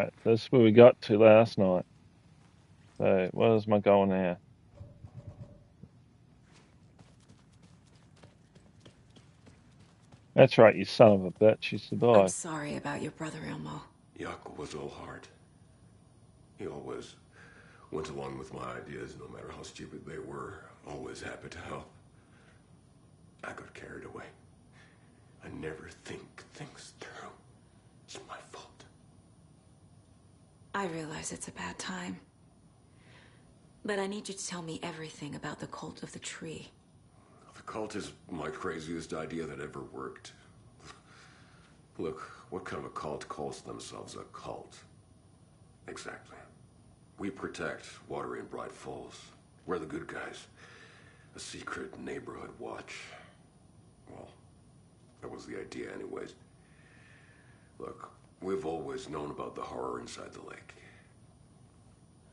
Alright, this is where we got to last night. So, what is my goal now? That's right, you son of a bitch, you I'm survived. sorry about your brother, Ilmo. Jaakko was all heart. He always went along with my ideas, no matter how stupid they were. Always happy to help. I got carried away. I never think things through. It's my fault. I realize it's a bad time. But I need you to tell me everything about the Cult of the Tree. The cult is my craziest idea that ever worked. Look, what kind of a cult calls themselves a cult? Exactly. We protect Water in Bright Falls. We're the good guys. A secret neighborhood watch. Well, that was the idea anyways. Look, we've always known about the horror inside the lake.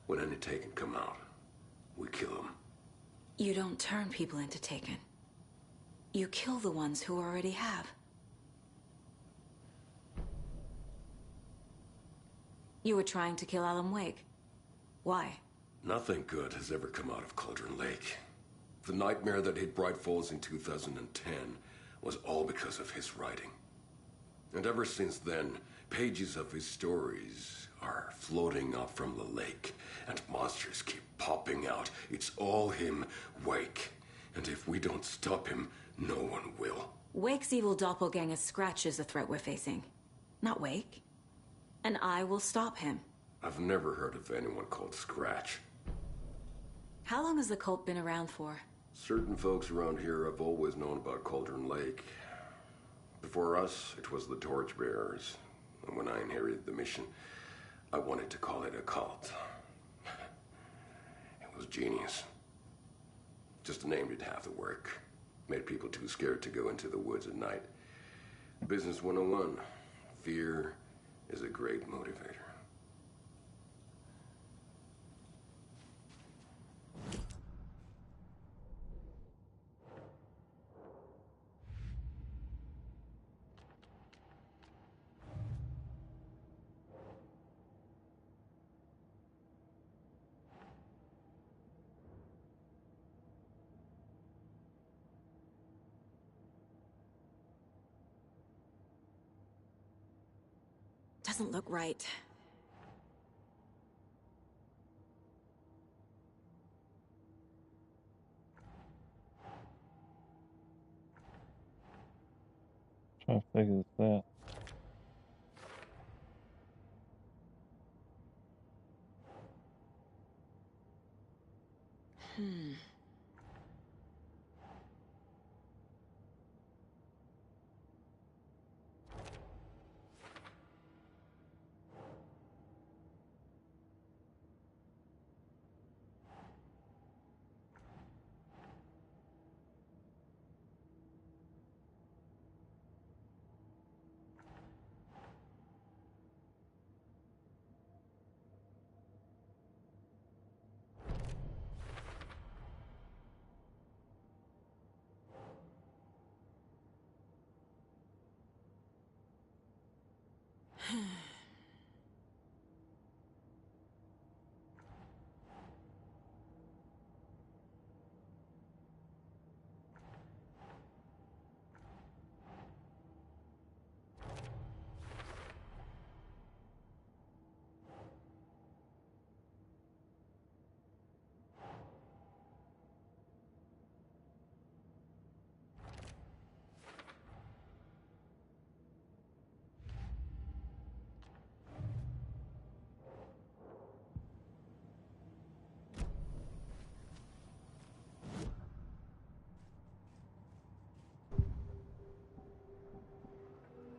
When any Taken come out, we kill them. You don't turn people into Taken. You kill the ones who already have. You were trying to kill Alan Wake. Why? Nothing good has ever come out of Cauldron Lake. The nightmare that hit Bright Falls in 2010 was all because of his writing. And ever since then, pages of his stories are floating up from the lake, and monsters keep popping out. It's all him, Wake. And if we don't stop him, no one will. Wake's evil doppelganger Scratch is the threat we're facing, not Wake. And I will stop him. I've never heard of anyone called Scratch. How long has the cult been around for? Certain folks around here have always known about Cauldron Lake. Before us, it was the Torchbearers. And when I inherited the mission, I wanted to call it a cult. It was genius. Just a name did half the work. Made people too scared to go into the woods at night. Business 101. Fear is a great motivator. Doesn't look right. Trying to figure this out.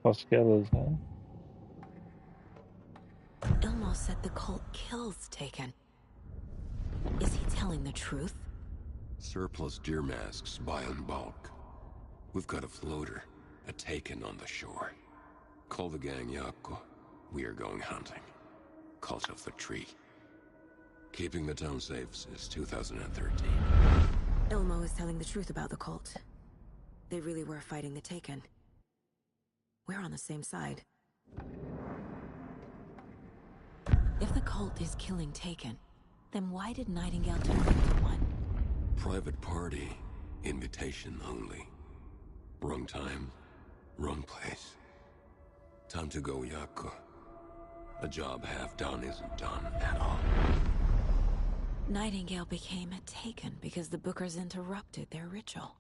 Koskela's, huh? Ilmo said the cult kills Taken. Is he telling the truth? Surplus deer masks buy in bulk. We've got a floater, a Taken on the shore. Call the gang Jaakko. We are going hunting. Cult of the Tree. Keeping the town safe since 2013. Ilmo is telling the truth about the cult. They really were fighting the Taken. We're on the same side. cult is killing Taken, then why did Nightingale turn into one? Private party. Invitation only. Wrong time, wrong place. Time to go, Yaku. A job half done isn't done at all. Nightingale became a Taken because the Bookers interrupted their ritual.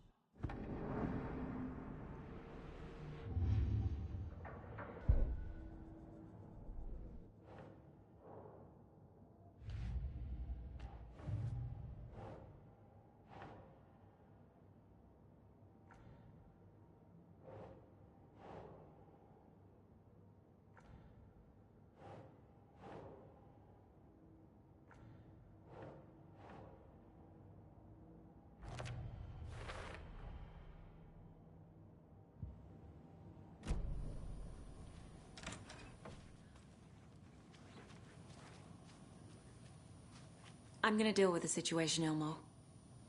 I'm gonna deal with the situation, Ilmo.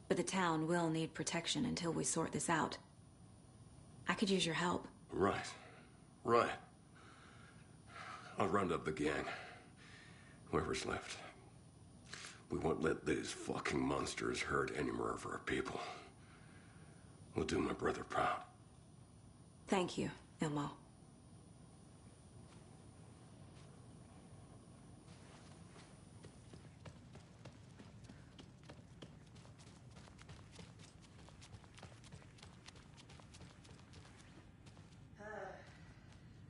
But the town will need protection until we sort this out. I could use your help. Right. I'll round up the gang. Whoever's left. We won't let these fucking monsters hurt any more of our people. We'll do my brother proud. Thank you, Ilmo.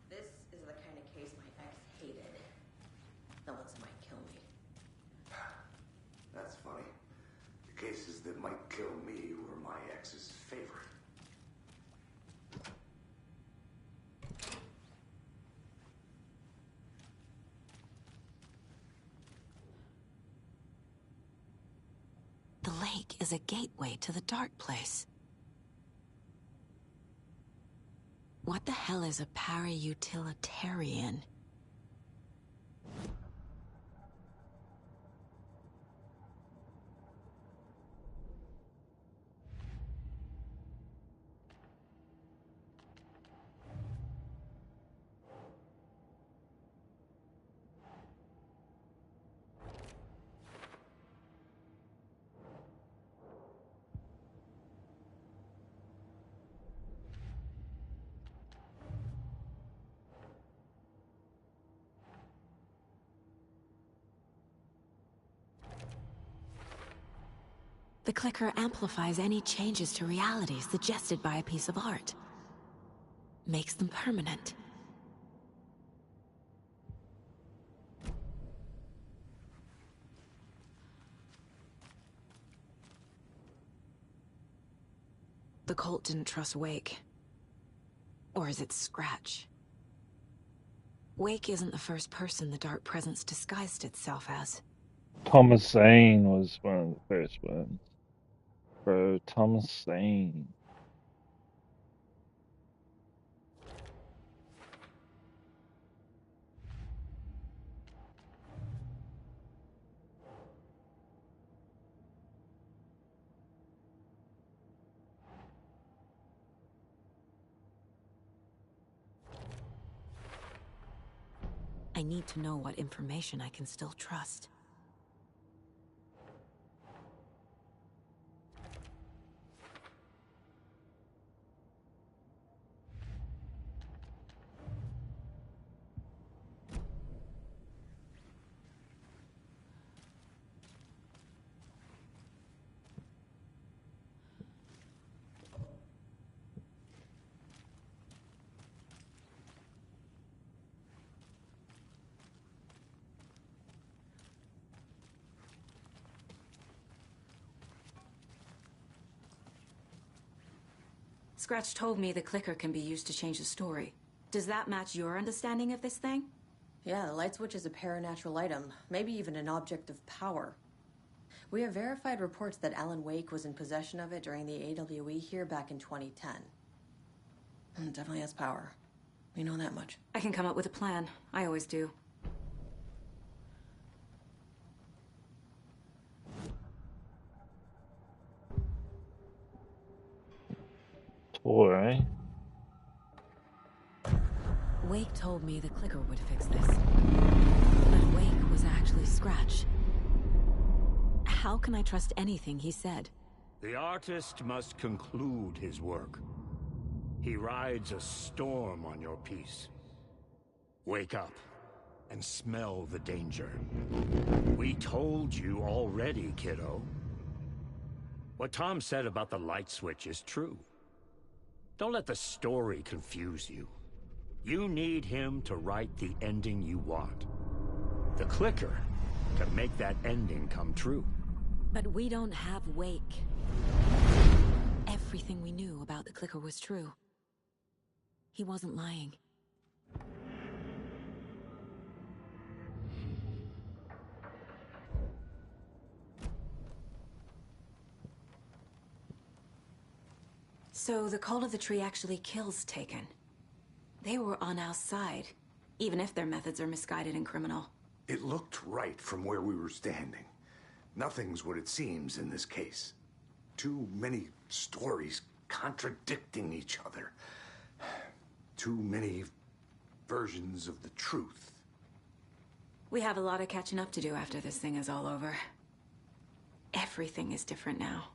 This is the kind of case my ex hated. The ones that might kill me. That's funny. The cases that might kill me were my ex's favorite. The lake is a gateway to the dark place. What the hell is a para-utilitarian? The clicker amplifies any changes to reality suggested by a piece of art. Makes them permanent. The cult didn't trust Wake. Or is it Scratch? Wake isn't the first person the Dark Presence disguised itself as. Thomas Zane was one of the first ones. Bro, Thomas Zane. I need to know what information I can still trust. Scratch told me the clicker can be used to change the story. Does that match your understanding of this thing? Yeah, the light switch is a paranatural item, maybe even an object of power. We have verified reports that Alan Wake was in possession of it during the AWE here back in 2010. It definitely has power. We know that much. I can come up with a plan. I always do. Tour, eh? Wake told me the clicker would fix this. But Wake was actually Scratch. How can I trust anything he said? The artist must conclude his work. He rides a storm on your piece. Wake up and smell the danger. We told you already, kiddo. What Tom said about the light switch is true. Don't let the story confuse you. You need him to write the ending you want. The clicker can make that ending come true. But we don't have Wake. Everything we knew about the clicker was true. He wasn't lying. So the Cult of the Tree actually kills Taken. They were on our side, even if their methods are misguided and criminal. It looked right from where we were standing. Nothing's what it seems in this case. Too many stories contradicting each other. Too many versions of the truth. We have a lot of catching up to do after this thing is all over. Everything is different now.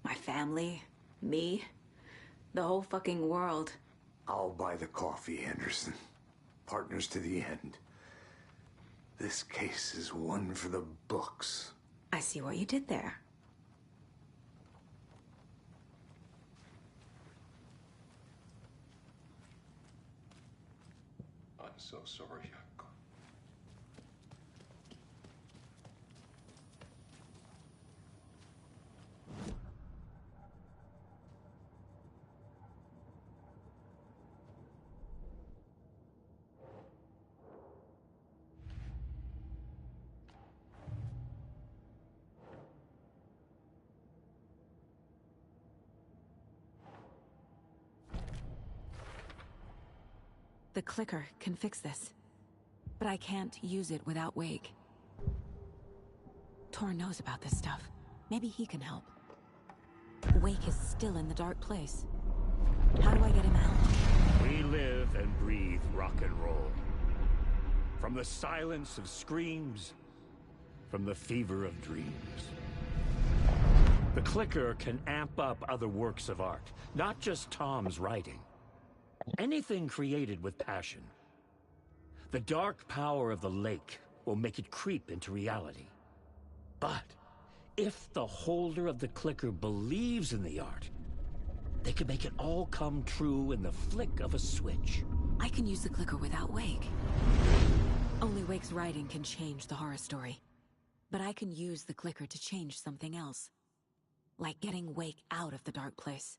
My family, me, the whole fucking world. I'll buy the coffee, Anderson. Partners to the end. This case is one for the books. I see what you did there. I'm so sorry, Jakob. The clicker can fix this. But I can't use it without Wake. Tor knows about this stuff. Maybe he can help. Wake is still in the dark place. How do I get him out? We live and breathe rock and roll. From the silence of screams, from the fever of dreams. The clicker can amp up other works of art, not just Tom's writing. Anything created with passion. The dark power of the lake will make it creep into reality. But if the holder of the clicker believes in the art, they can make it all come true in the flick of a switch. I can use the clicker without Wake. Only Wake's writing can change the horror story. But I can use the clicker to change something else. Like getting Wake out of the dark place.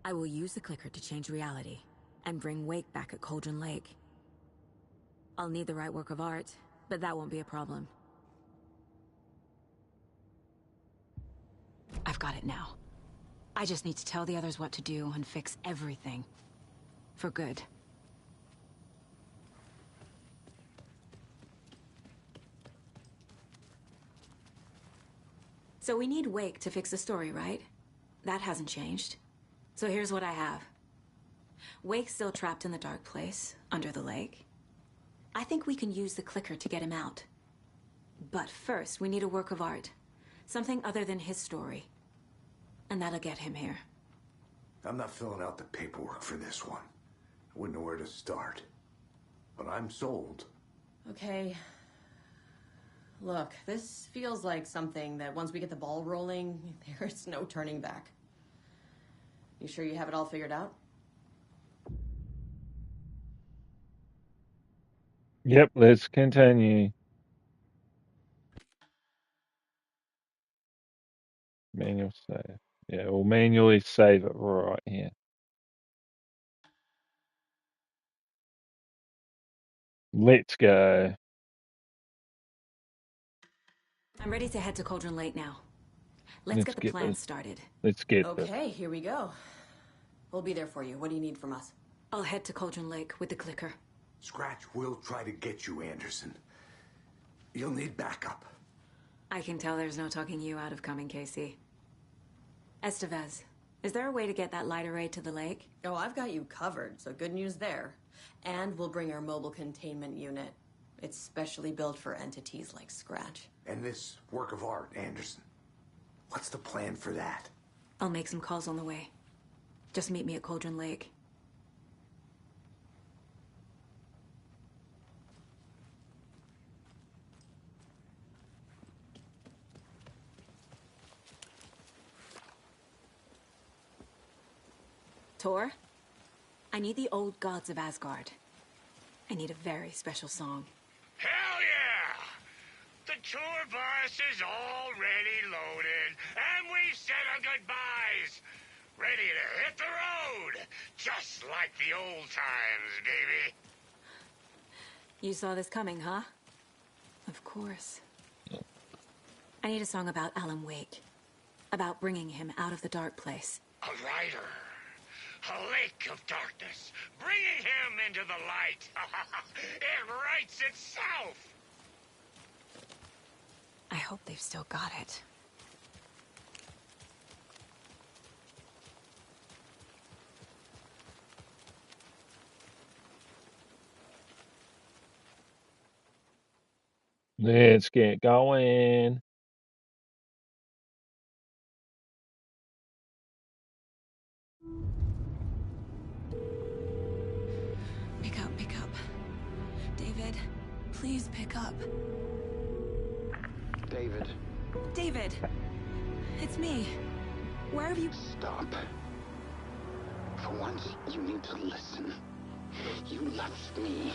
I will use the clicker to change reality, and bring Wake back at Cauldron Lake. I'll need the right work of art, but that won't be a problem. I've got it now. I just need to tell the others what to do and fix everything. For good. So we need Wake to fix the story, right? That hasn't changed. So here's what I have. Wake's still trapped in the dark place, under the lake. I think we can use the clicker to get him out. But first, we need a work of art. Something other than his story. And that'll get him here. I'm not filling out the paperwork for this one. I wouldn't know where to start. But I'm sold. Okay. Look, this feels like something that once we get the ball rolling, there's no turning back. You sure you have it all figured out? Yep, let's continue. Manual save. Yeah, we'll manually save it right here. Let's go. I'm ready to head to Cauldron Lake now. Let's get the plan started. Let's get Okay, here we go. We'll be there for you. What do you need from us? I'll head to Cauldron Lake with the clicker. Scratch will try to get you, Anderson. You'll need backup. I can tell there's no talking you out of coming, Casey. Estevez, is there a way to get that light array to the lake? Oh, I've got you covered, so good news there. And we'll bring our mobile containment unit. It's specially built for entities like Scratch. And this work of art, Anderson. What's the plan for that? I'll make some calls on the way. Just meet me at Cauldron Lake. Tor, I need the old gods of Asgard. I need a very special song. Hell yeah! The tour bus is already loaded, and we said our goodbyes. Ready to hit the road, just like the old times, baby. You saw this coming, huh? Of course. I need a song about Alan Wake. About bringing him out of the dark place. A rider. A lake of darkness, bringing him into the light. It writes itself. I hope they've still got it. Let's get going. Pick up. David, please pick up. David. David! It's me. Where have you... Stop. For once, you need to listen. You left me.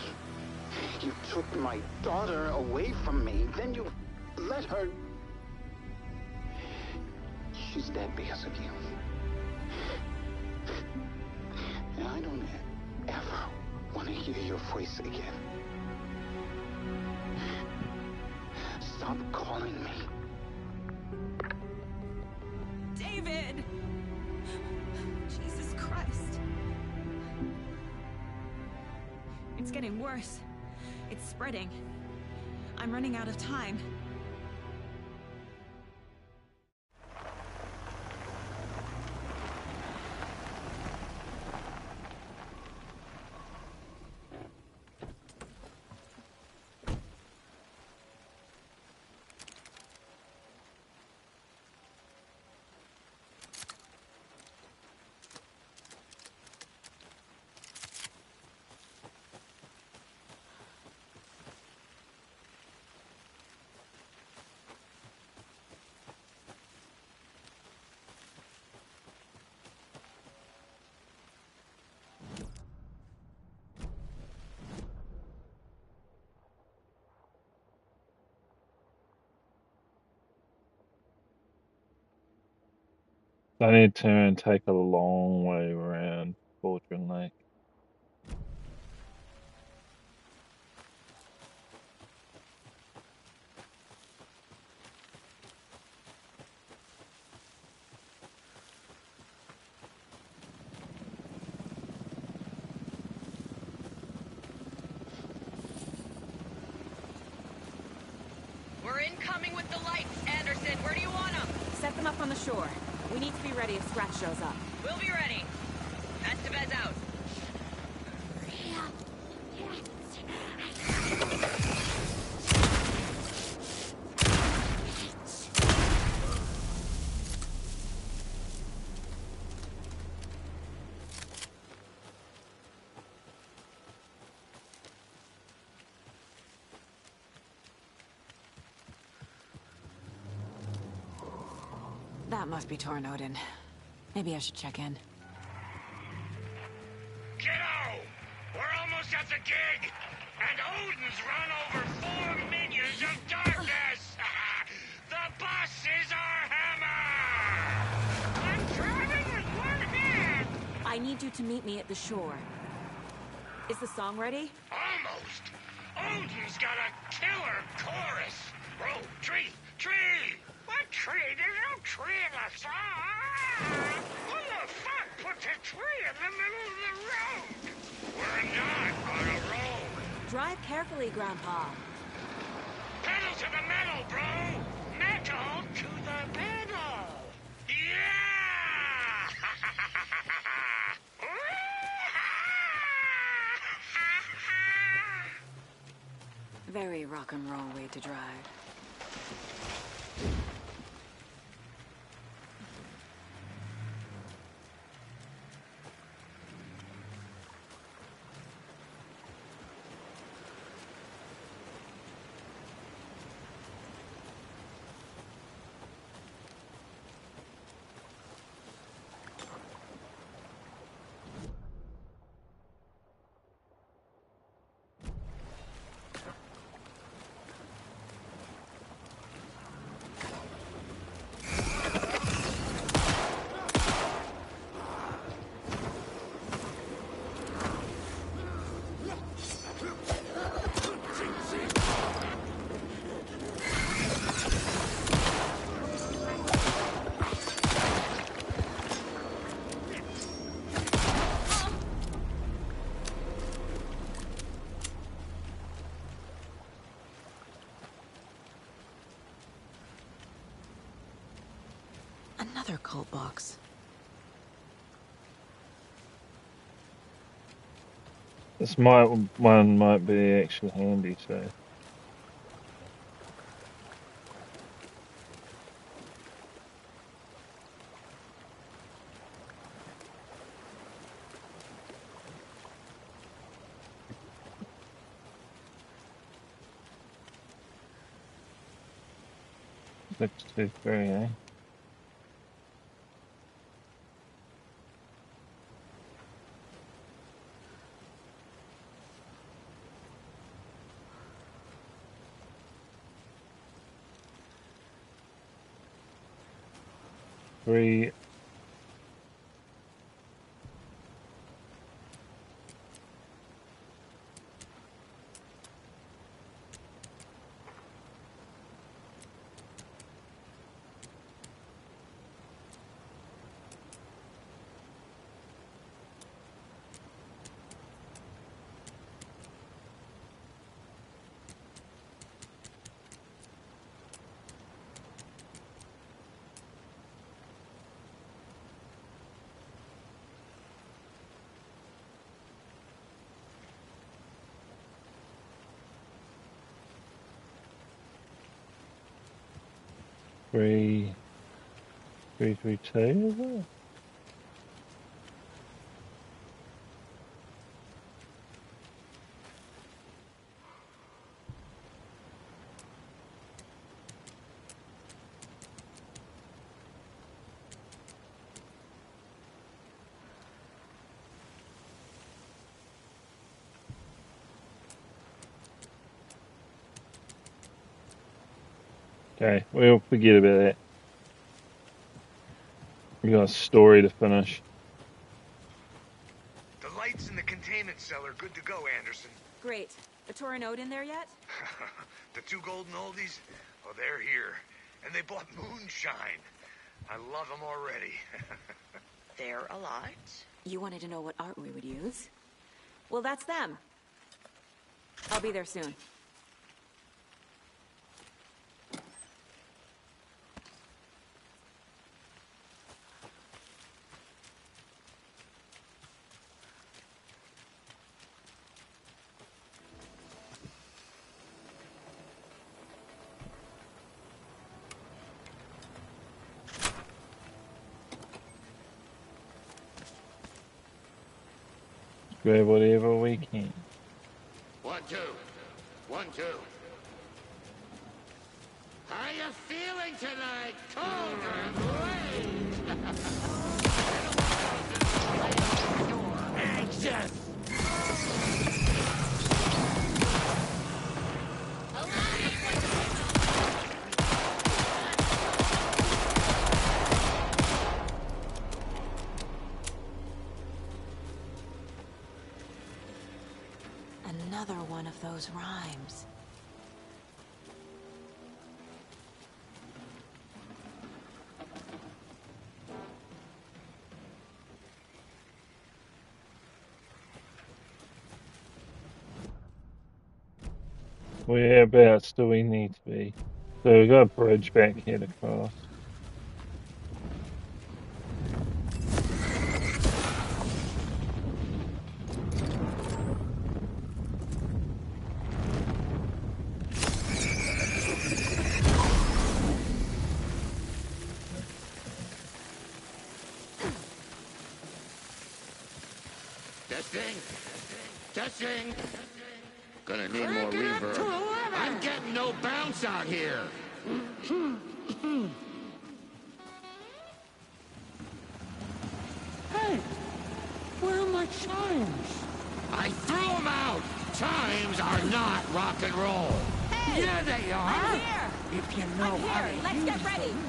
You took my daughter away from me. Then you let her... She's dead because of you. And I don't ever want to hear your voice again. Stop calling me. David! Jesus Christ. It's getting worse. It's spreading. I'm running out of time. I need to and take a long way around Cauldron Lake. We're incoming with the lights, Anderson. Where do you want them? Set them up on the shore. We need to be ready if Scratch shows up. We'll be ready. Estevez out. That must be Tornodin. Maybe I should check in. Kiddo! We're almost at the gig! And Odin's run over 4 minions of darkness! The bus is our hammer! I'm driving with one hand! I need you to meet me at the shore. Is the song ready? Almost! Odin's got a killer chorus! Row, tree, tree! What tree? There's no tree in the song! Who the fuck put the tree in the middle of the road? We're not on a road! Drive carefully, Grandpa. Pedal to the metal, bro! Metal to the metal! Yeah! Very rock and roll way to drive. Another cult box. This one might be actually handy, so. Looks too free, eh? Three. Three, 332, is it? Okay, we'll forget about that. We got a story to finish. The lights in the containment cell are good to go, Anderson. Great. The Torinode in there yet? The two golden oldies? Oh, they're here. And they bought moonshine. I love them already. They're a lot. You wanted to know what art we would use? Well, that's them. I'll be there soon. Grab whatever we can. 1, 2. 1, 2. How you feeling tonight, Cauldron Blade? Anxious! Another one of those rhymes. Whereabouts do we need to be? So we've got a bridge back here to cross. Testing. Gonna need more reverb. I'm getting no bounce out here. Hey, where are my chimes? I threw them out. Chimes are not rock and roll. Hey, yeah, they are. I'm here. If you know how to Let's use get ready. them.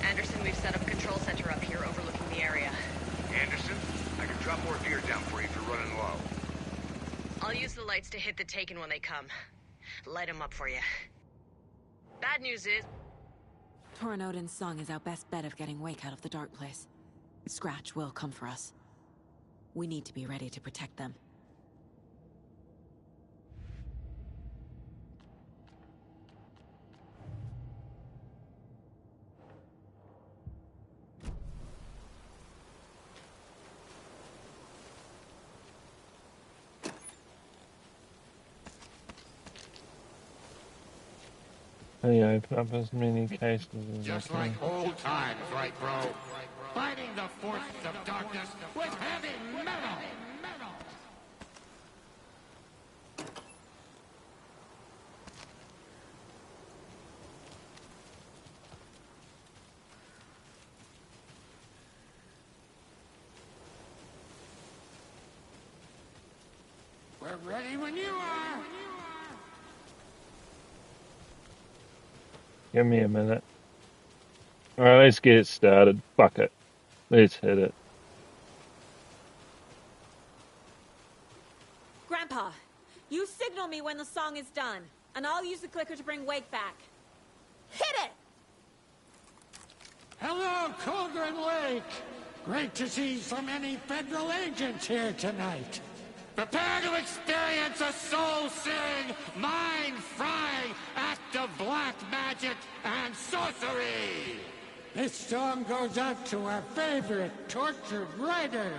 Anderson, we've set up a control center up here overlooking the area. Anderson, I can drop more gear down for you if you're running low. I'll use the lights to hit the Taken when they come. Light them up for you. Bad news is... Torin Odin's song is our best bet of getting Wake out of the dark place. Scratch will come for us. We need to be ready to protect them. Hey, open up as many cases as Just I like can. old times, right, bro? Fighting the forces of darkness with heavy metal! We're ready when you are! Give me a minute. Alright, let's get it started. Fuck it. Let's hit it. Grandpa, you signal me when the song is done, and I'll use the clicker to bring Wake back. Hit it! Hello, Colgren Lake! Great to see so many federal agents here tonight. Prepare to experience a soul-searing, mind-frying act of black magic and sorcery! This song goes out to our favorite tortured writer.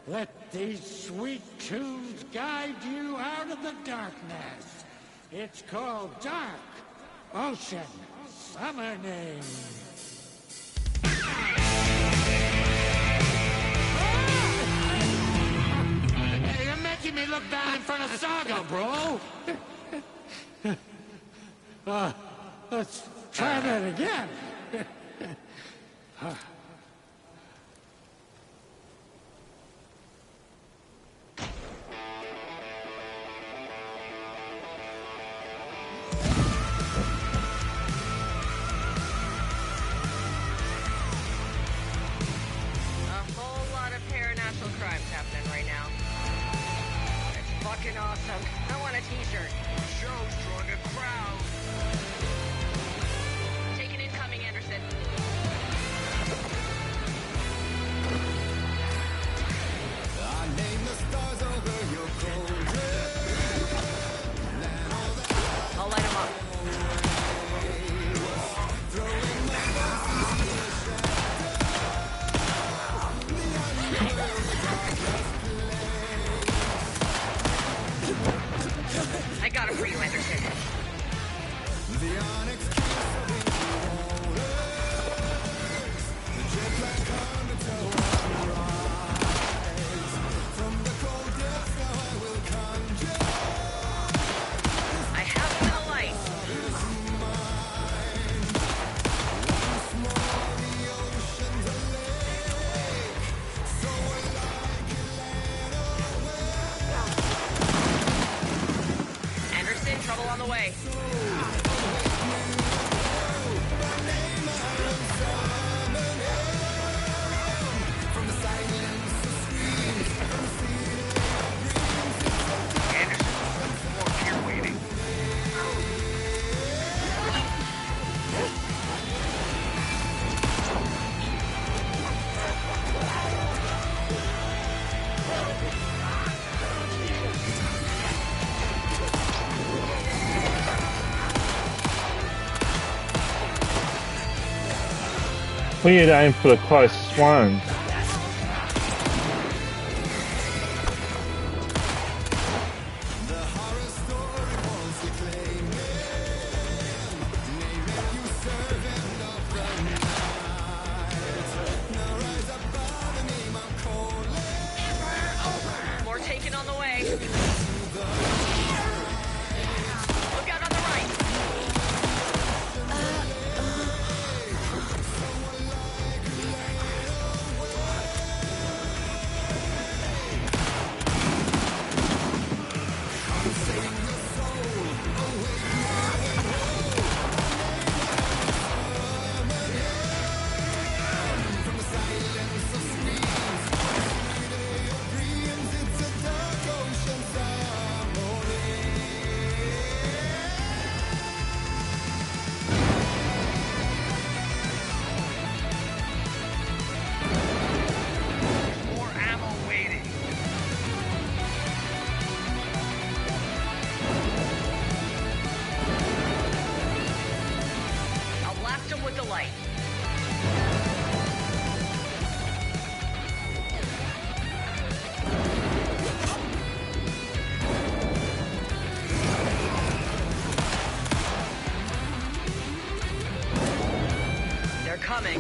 Let these sweet tunes guide you out of the darkness. It's called Dark Ocean Summoning. Hey, you're making me look bad in front of Saga, bro. Let's try that again. Crimes happening right now. It's fucking awesome. I want a t-shirt. Show's drawing a crowd. Take an incoming, Anderson. I name the stars over your cold. I'll light them up. I got it for you, Anderson. The We need to aim for the closest ones. More taken on the way. Look out on the right. More ammo waiting. I'll blast him with the light. They're coming.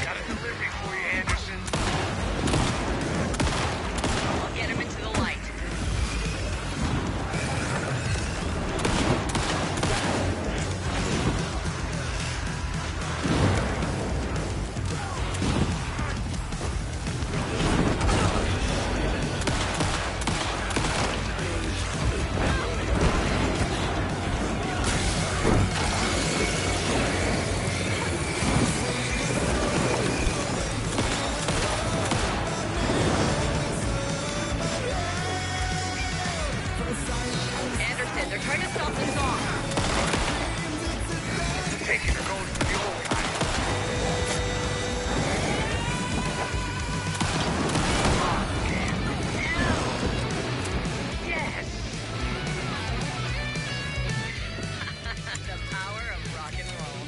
Got a delivery for you, Anderson. I'll get him into the light. Anderson, they're trying to stop the song. Taking her going for the old time. Yes! The power of rock and roll.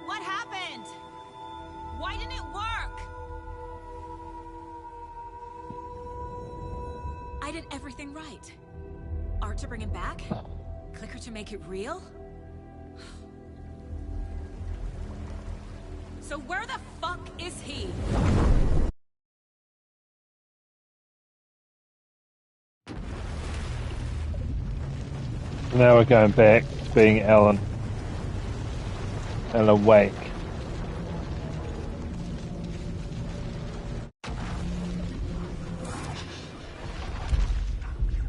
What happened? Why didn't it work? I did everything right. Art to bring him back? Clicker to make it real? So where the fuck is he? Now we're going back to being Alan. And awake.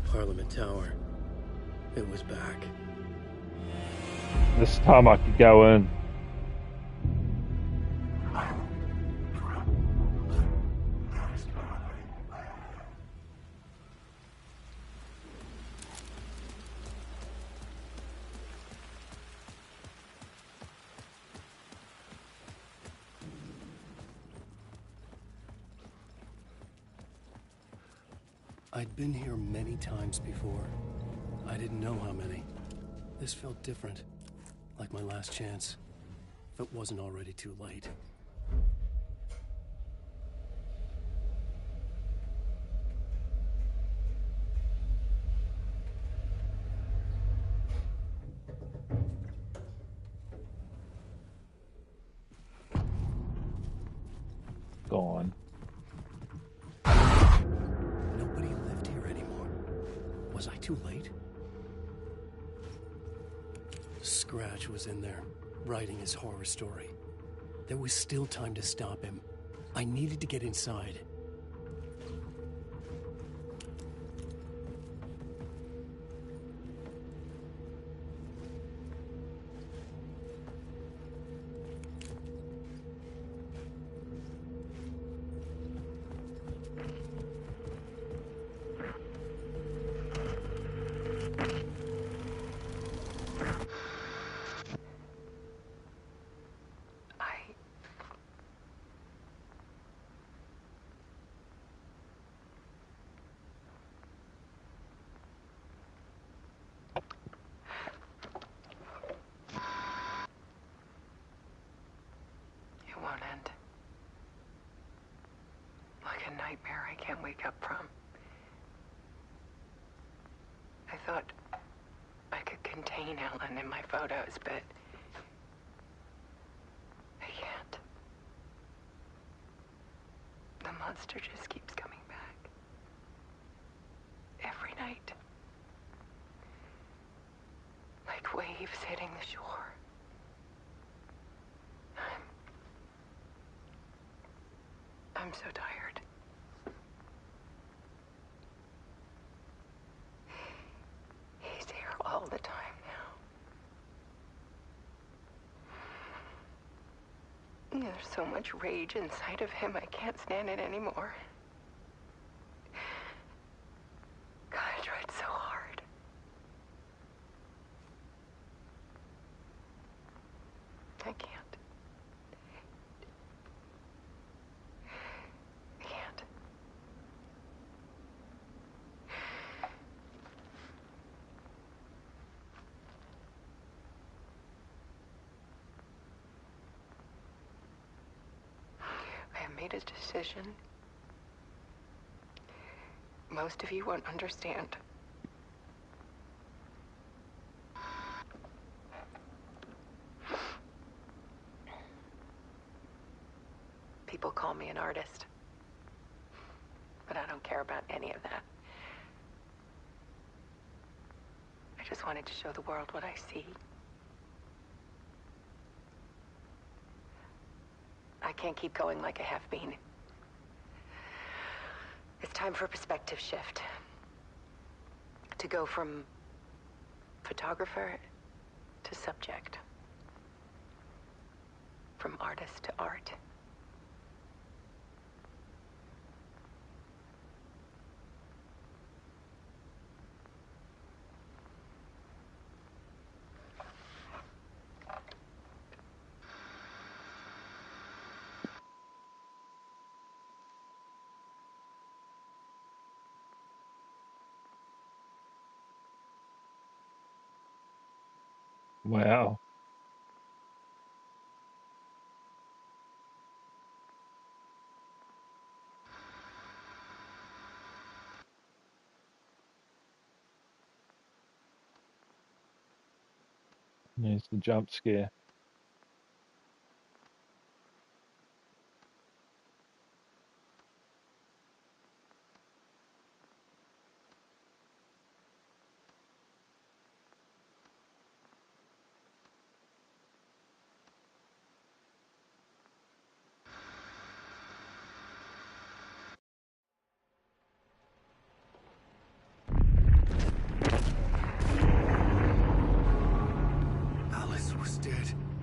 Parliament Tower. It was back. This time I could go in. I'd been here many times before. I didn't know how many. This felt different. Like my last chance. If it wasn't already too late. Gone. Nobody lived here anymore. too late? Scratch was in there, writing his horror story. There was still time to stop him. I needed to get inside. Nightmare I can't wake up from. I thought I could contain Ellen in my photos, but I can't. The monster just keeps coming back. Every night. Like waves hitting the shore. I'm so tired. All the time now. There's so much rage inside of him, I can't stand it anymore. God, I tried so hard. I can't. Made a decision. Most of you won't understand. People call me an artist, but I don't care about any of that. I just wanted to show the world what I see. I can't keep going like I have been. It's time for a perspective shift. To go from photographer to subject. From artist to art. Wow. There's the jump scare.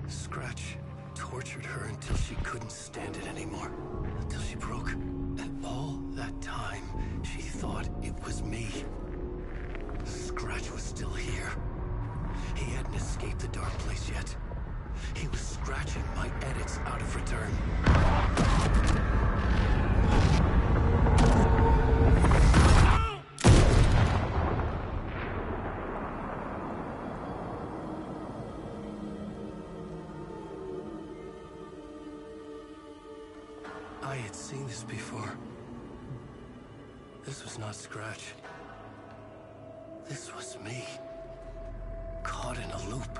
Scratch tortured her until she couldn't stand it anymore. Until she broke. And all that time, she thought it was me. Scratch was still here. He hadn't escaped the dark place yet. He was scratching my edits out of return. I had seen this before. This was not Scratch. This was me. Caught in a loop.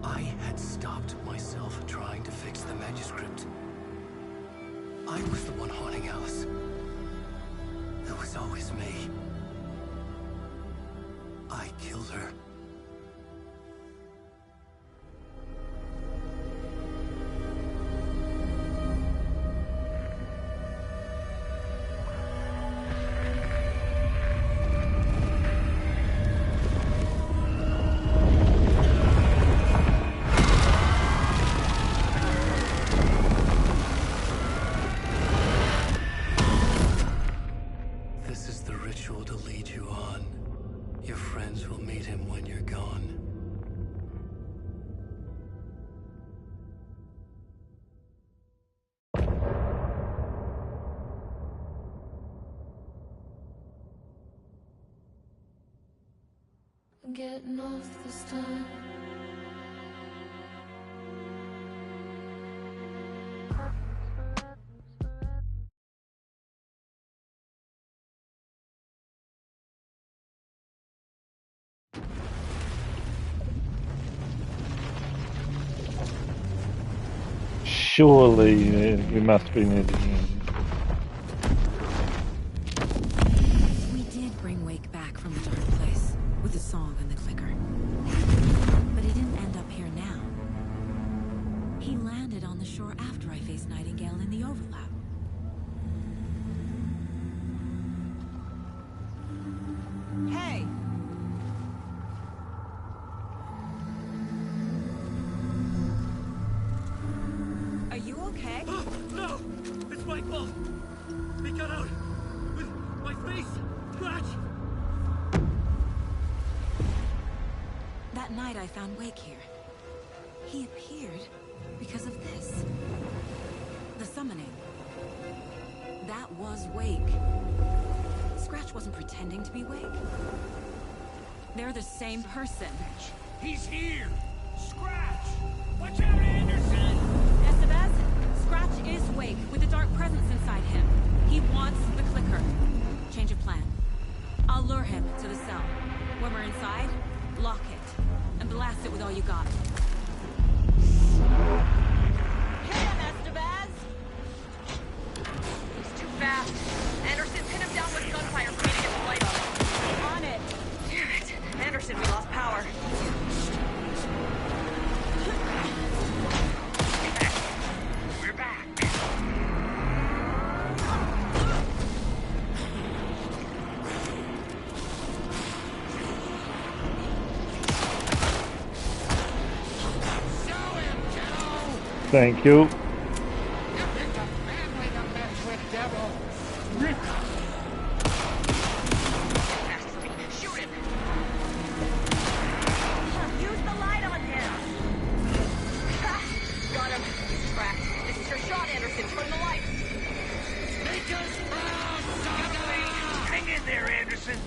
I had stopped myself trying to fix the manuscript. I was the one haunting Alice. It was always me. killed her. This is the ritual to lead you on. Your friends will meet him when you're gone. I'm getting off this time. Surely we must be near the end. We did bring Wake back from the dark place with the song and the clicker. But he didn't end up here now. He landed on the shore after I faced Nightingale in the overlap. Hey! Are you okay? No! It's Michael! He got out with my face scratched! That night I found Wake here. He appeared because of this. The summoning. That was Wake. Scratch wasn't pretending to be Wake. They're the same person. He's here! Scratch! Watch out, Anderson! Estevez, Scratch is Wake with a dark presence inside him. He wants the clicker. Change of plan. I'll lure him to the cell. When we're inside, lock it. And blast it with all you got. Hit him, Estevez! He's too fast. Anderson, pin him down with gunfire for me to get the light on. On it! Damn it. Anderson, we lost power. We're back. Thank you. Shoot him! Use the light on him! Got him. He's cracked. This is your shot, Anderson. Turn the lights. Make us proud, Saga! Hang in there, Anderson!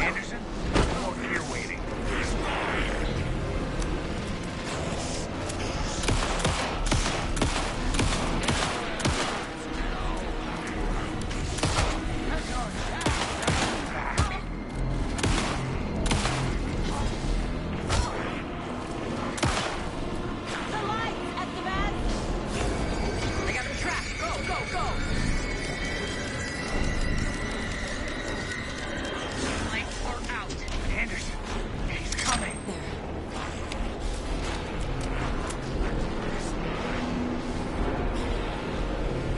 Anderson, I'm over here waiting. The lights, Estevez! I got him trapped. Go, go, go! Lights are out. Anderson, he's coming.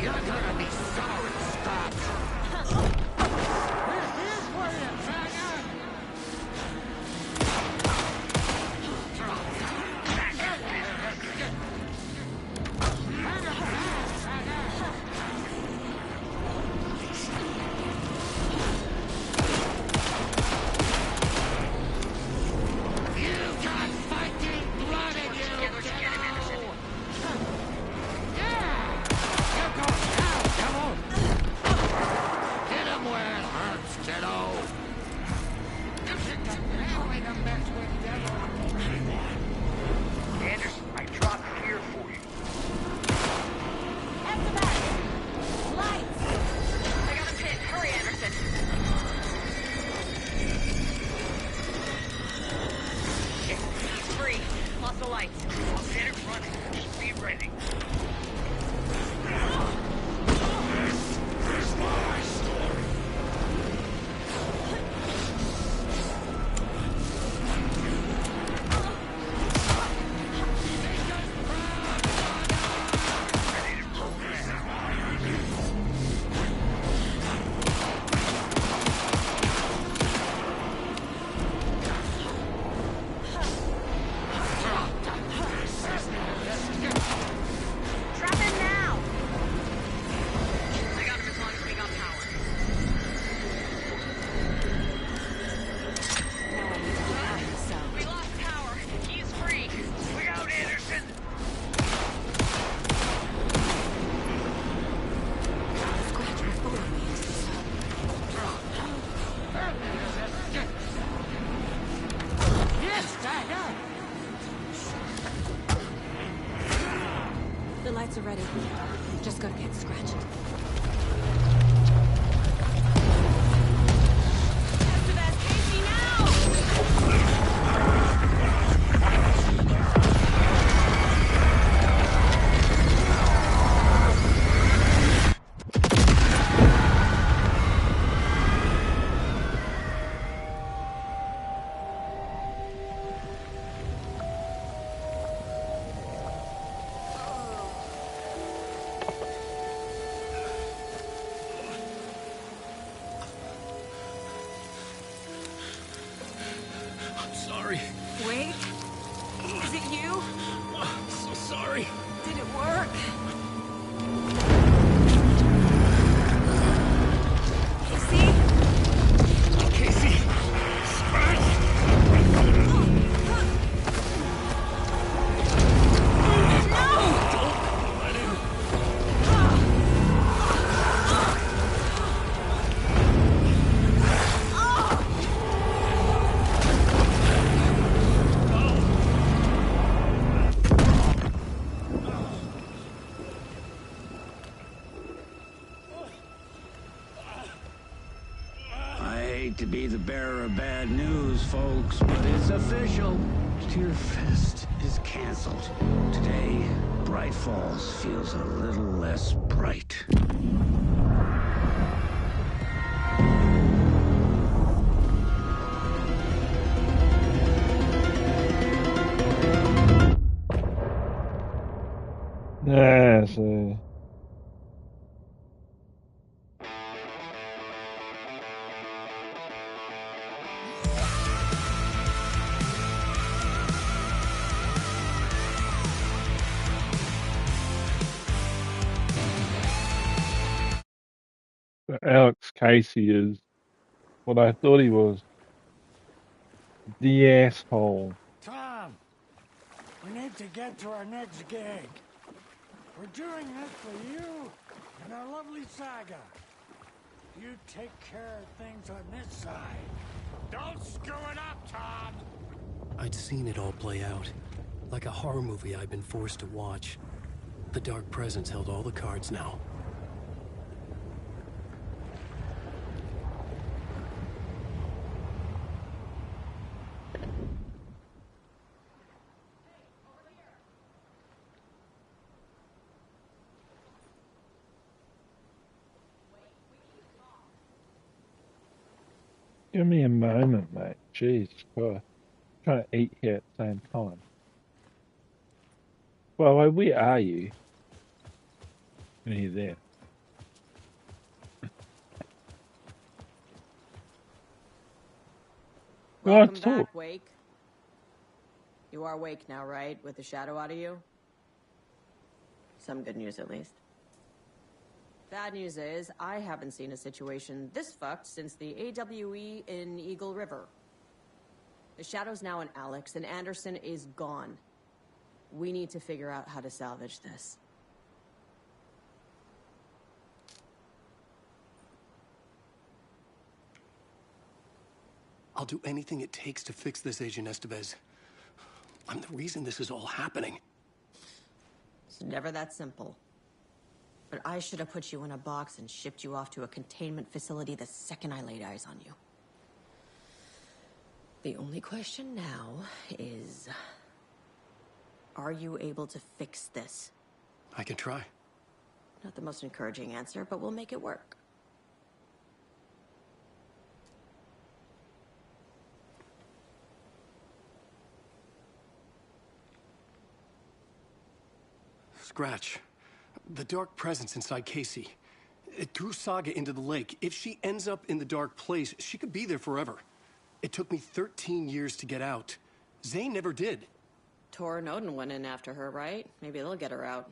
You're gonna be sorry, Scott. Here's where you faggot. You've got fighting blood in you, kiddo. Yeah! Here goes now, devil! Hit him where it hurts, kiddo! You picked a bad way to mess with, devil! Anderson, I dropped here for you. Estevez! Lights! I got him pinned. Hurry, Anderson. He's free. Lost the lights. I'll get it running. Just be ready. This is my story! are ready. Just gotta get scratched. Sorry. Wait. Is it you? I'm so sorry. Did it work? Casey! Scratch! To be the bearer of bad news, folks, but it's official. Tear Fest is canceled. Today, Bright Falls feels a little less bright. Yeah, so Alex Casey is what I thought he was. The asshole. Tom, we need to get to our next gig. We're doing this for you and our lovely saga. You take care of things on this side. Don't screw it up, Tom! I'd seen it all play out. Like a horror movie I'd been forced to watch. The Dark Presence held all the cards now. Give me a moment, mate. Jeez Christ. I'm trying to eat here at the same time. Well, where are you? Are you there? Welcome Let's back, talk. Wake. You are Wake now, right? With the shadow out of you? Some good news, at least. Bad news is, I haven't seen a situation this fucked since the AWE in Eagle River. The shadow's now in Alex, and Anderson is gone. We need to figure out how to salvage this. I'll do anything it takes to fix this, Agent Estevez. I'm the reason this is all happening. It's never that simple. But I should have put you in a box and shipped you off to a containment facility the second I laid eyes on you. The only question now is... are you able to fix this? I can try. Not the most encouraging answer, but we'll make it work. Scratch. The Dark Presence inside Casey. It threw Saga into the lake. If she ends up in the Dark Place, she could be there forever. It took me 13 years to get out. Zane never did. Tor and Odin went in after her, right? Maybe they'll get her out.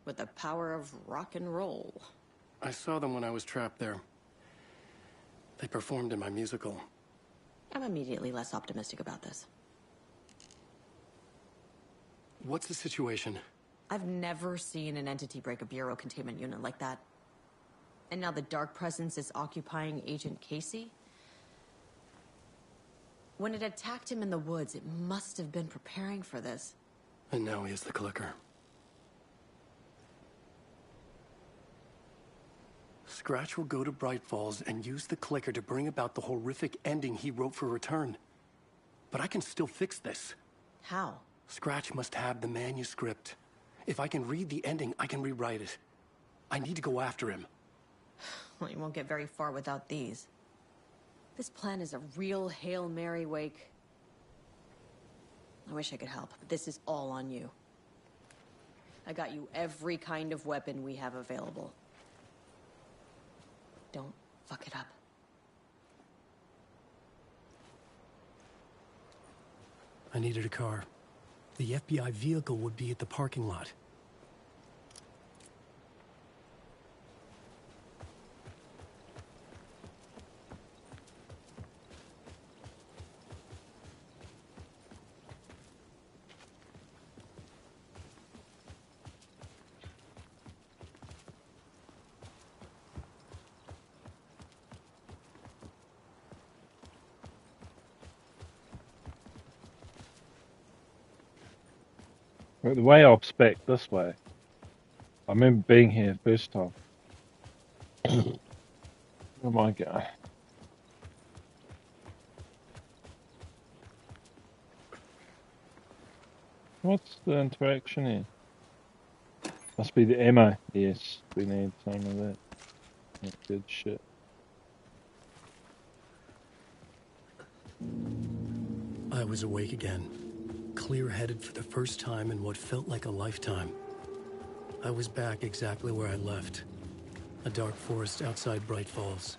With the power of rock and roll. I saw them when I was trapped there. They performed in my musical. I'm immediately less optimistic about this. What's the situation? I've never seen an entity break a bureau containment unit like that. And now the Dark Presence is occupying Agent Casey? When it attacked him in the woods, it must have been preparing for this. And now he has the clicker. Scratch will go to Bright Falls and use the clicker to bring about the horrific ending he wrote for Return. But I can still fix this. How? Scratch must have the manuscript. If I can read the ending, I can rewrite it. I need to go after him. Well, you won't get very far without these. This plan is a real Hail Mary, Wake. I wish I could help, but this is all on you. I got you every kind of weapon we have available. Don't fuck it up. I needed a car. The FBI vehicle would be at the parking lot. But the way I'll spec this way. I remember being here first time. Where am I going? What's the interaction here? Must be the ammo. Yes, we need some of that. That's good shit. I was awake again, clear-headed for the first time in what felt like a lifetime. I was back exactly where I left. A dark forest outside Bright Falls.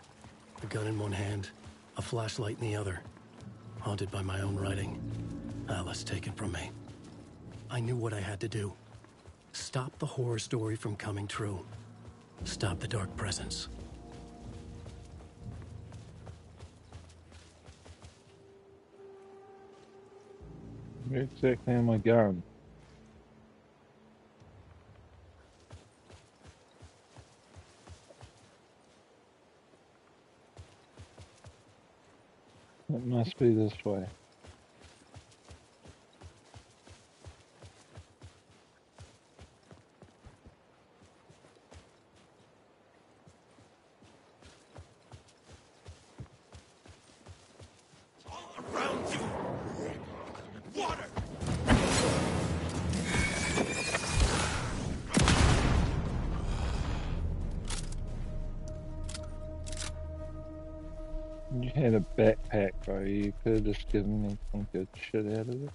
A gun in one hand, a flashlight in the other. Haunted by my own writing. Alice taken from me. I knew what I had to do. Stop the horror story from coming true. Stop the dark presence. Where exactly am I going? It must be this way. You had a backpack, bro. You could have just given me some good shit out of it.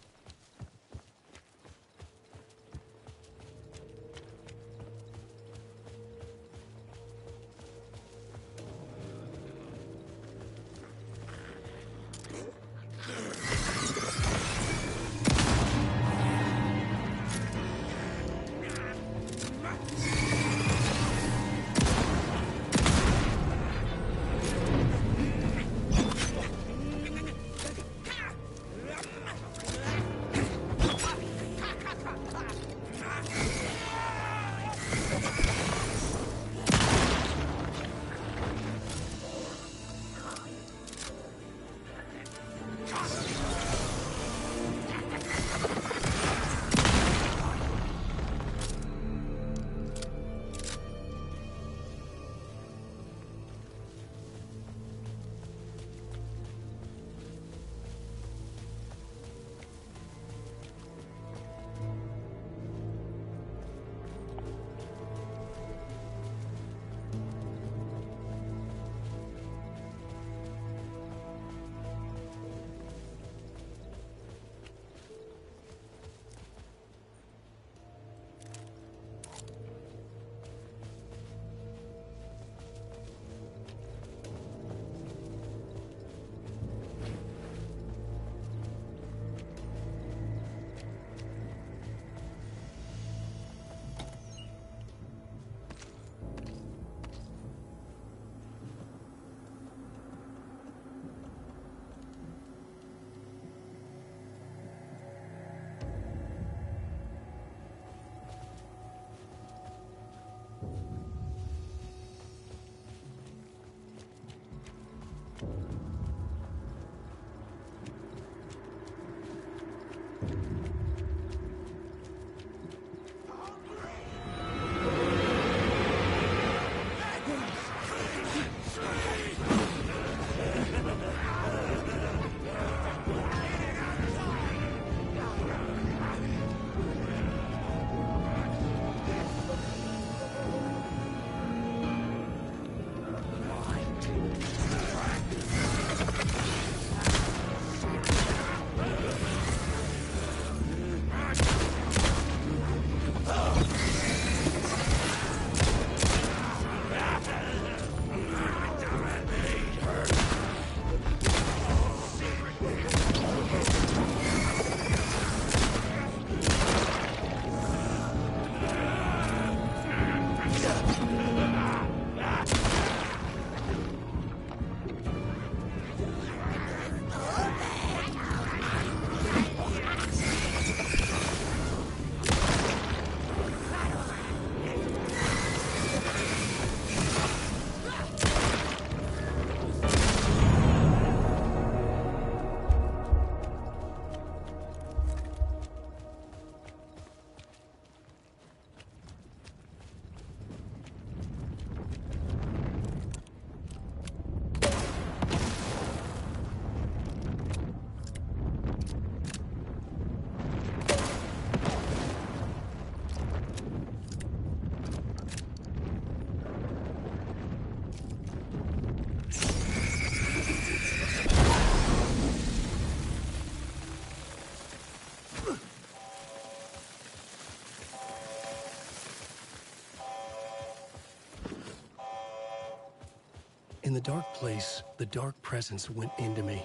the dark place, the dark presence went into me.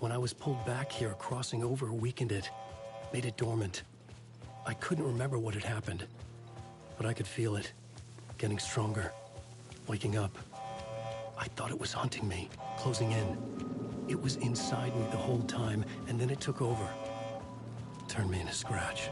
When I was pulled back here, crossing over weakened it, made it dormant. I couldn't remember what had happened, but I could feel it, getting stronger, waking up. I thought it was hunting me, closing in. It was inside me the whole time, and then it took over. Turned me into Scratch.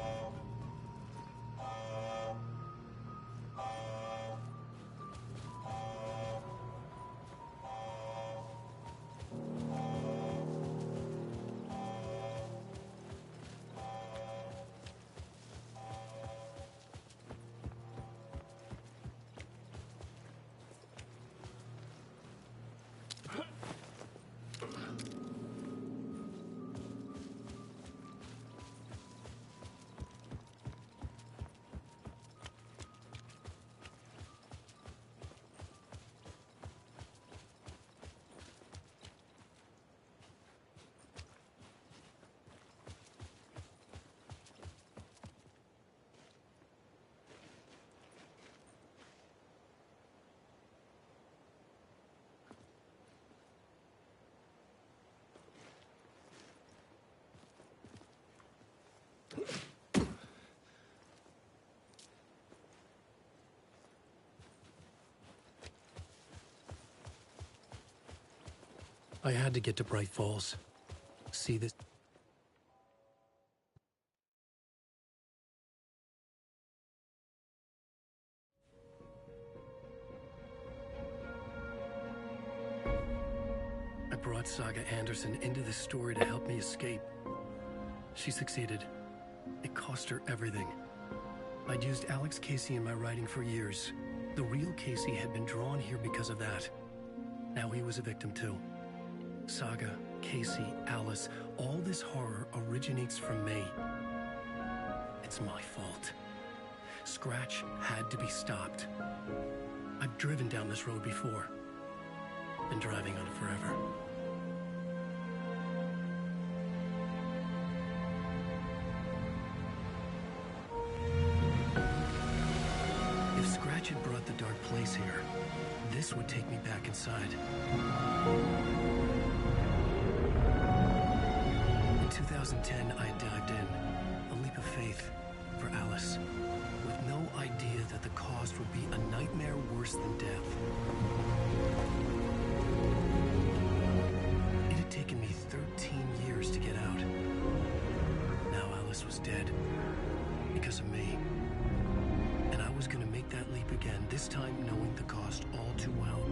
I had to get to Bright Falls. See this. I brought Saga Anderson into this story to help me escape. She succeeded. It cost her everything. I'd used Alex Casey in my writing for years. The real Casey had been drawn here because of that. Now he was a victim too. Saga, Casey, Alice, all this horror originates from me. It's my fault. Scratch had to be stopped. I've driven down this road before. Been driving on it forever. If Scratch had brought the dark place here, this would take me back inside. In 2010, I dived in, a leap of faith for Alice, with no idea that the cost would be a nightmare worse than death. It had taken me 13 years to get out. Now Alice was dead, because of me. And I was gonna make that leap again, this time knowing the cost all too well.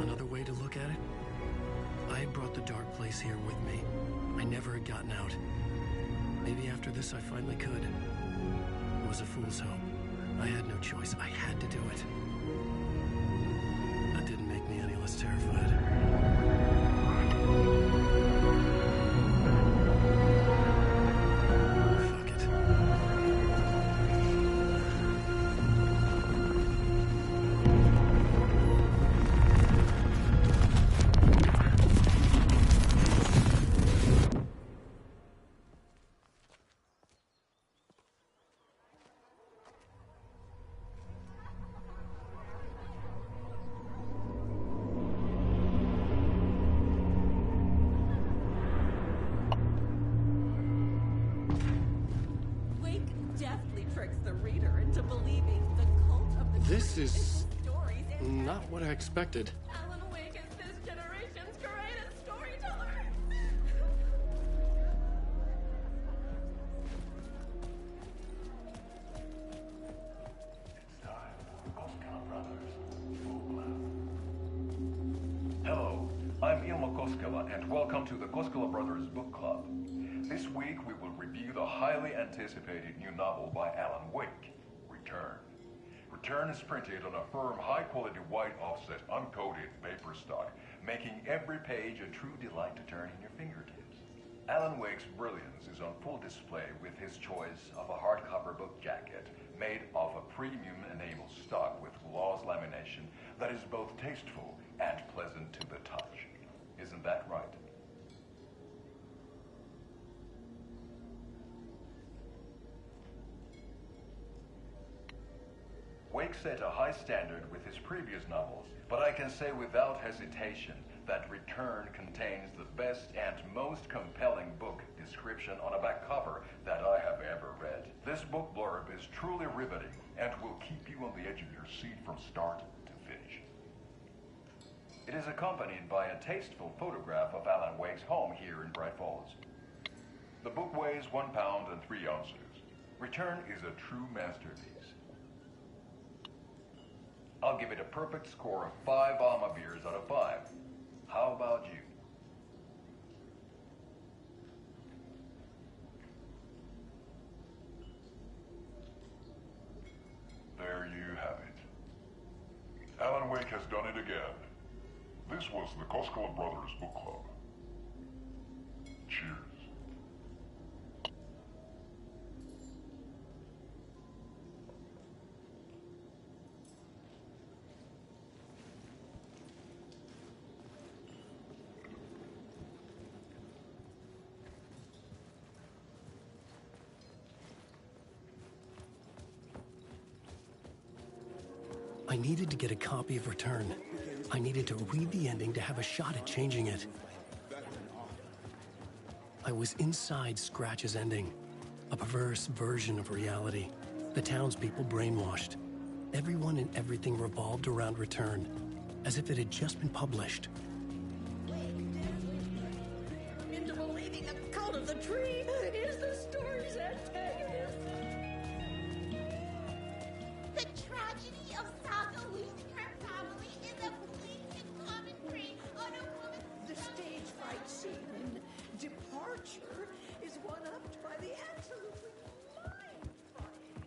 Another way to look at it, I had brought the dark place here with me. I never had gotten out. Maybe after this I finally could. It was a fool's hope. I had no choice. I had to do it. That didn't make me any less terrified. Fuck it. Wake deftly tricks the reader into believing the cult of the This is stories. not what I expected. Alan Wake is this generation's greatest storyteller. Hello, I'm Ilmo Koskela, and welcome to the Koskela Brothers Book Club. This week we will review the highly anticipated new novel by Alan Wake, Return. Return is printed on a firm, high-quality white offset, uncoated paper stock, making every page a true delight to turn in your fingertips. Alan Wake's brilliance is on full display with his choice of a hardcover book jacket made of a premium enamel stock with gloss lamination that is both tasteful and pleasant to the touch. Isn't that right? Wake set a high standard with his previous novels, but I can say without hesitation that Return contains the best and most compelling book description on a back cover that I have ever read. This book blurb is truly riveting and will keep you on the edge of your seat from start to finish. It is accompanied by a tasteful photograph of Alan Wake's home here in Bright Falls. The book weighs 1 pound and 3 ounces. Return is a true masterpiece. I'll give it a perfect score of 5 Alma beers out of 5. How about you? There you have it. Alan Wake has done it again. This was the Koskela Brothers Book Club. Cheers. I needed to get a copy of Return. I needed to read the ending to have a shot at changing it. I was inside Scratch's ending, a perverse version of reality. The townspeople brainwashed. Everyone and everything revolved around Return, as if it had just been published. Into believing the cult of the tree is the story's antagonist. The tragedy of Saga losing her family is a fleeting commentary on a woman's The stage fight scene in Departure is one-upped by the absolutely mind-boggling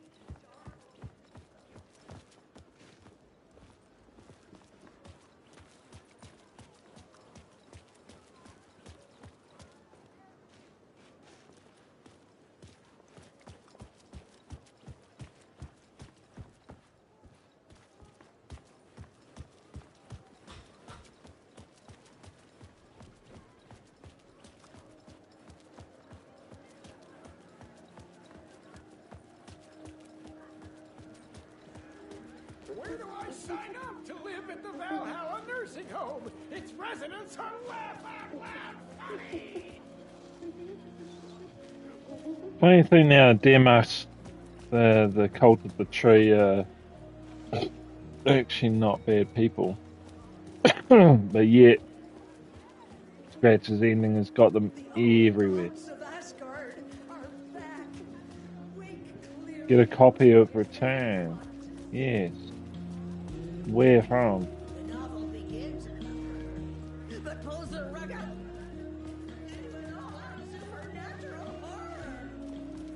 Where do I sign up to live at the Valhalla nursing home? Its residents are funny. Funny thing now, Demos, the cult of the tree, are actually not bad people. But yet, Scratch's ending has got them everywhere. of Asgard are back. Wake Get a copy of Return. Yes. Where from? The novel begins but pulls the rug out into an all-out supernatural horror.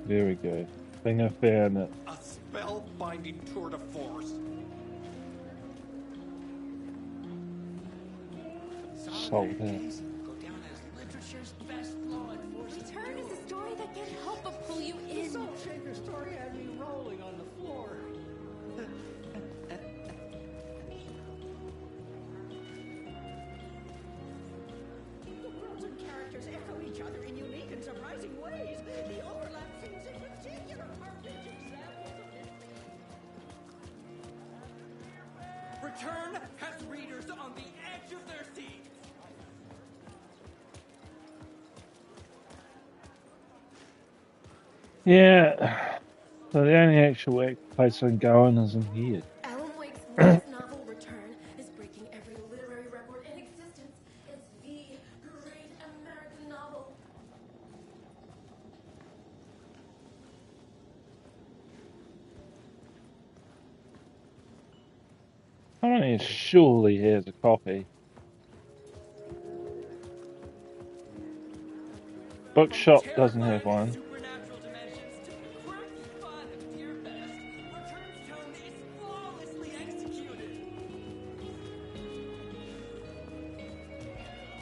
There we go. I think I found it. A spellbinding tour de force. Sold out. Go down as literature's best law enforcement. Return is a story that can't help but pull you in. Soul Shaker story had me rolling on the floor. The worlds and characters echo each other in unique and surprising ways. The overlap scenes in particular are rich examples of this. Return has readers on the edge of their seats. Yeah. So the only actual place I'm going is in here. Alan Wake's latest novel, Return, is breaking every literary record in existence. It's the great American novel. I mean, surely has a copy. Bookshop doesn't have one. Supernatural dimensions to quirky fun at Dear Fest. Return's tone is flawlessly executed.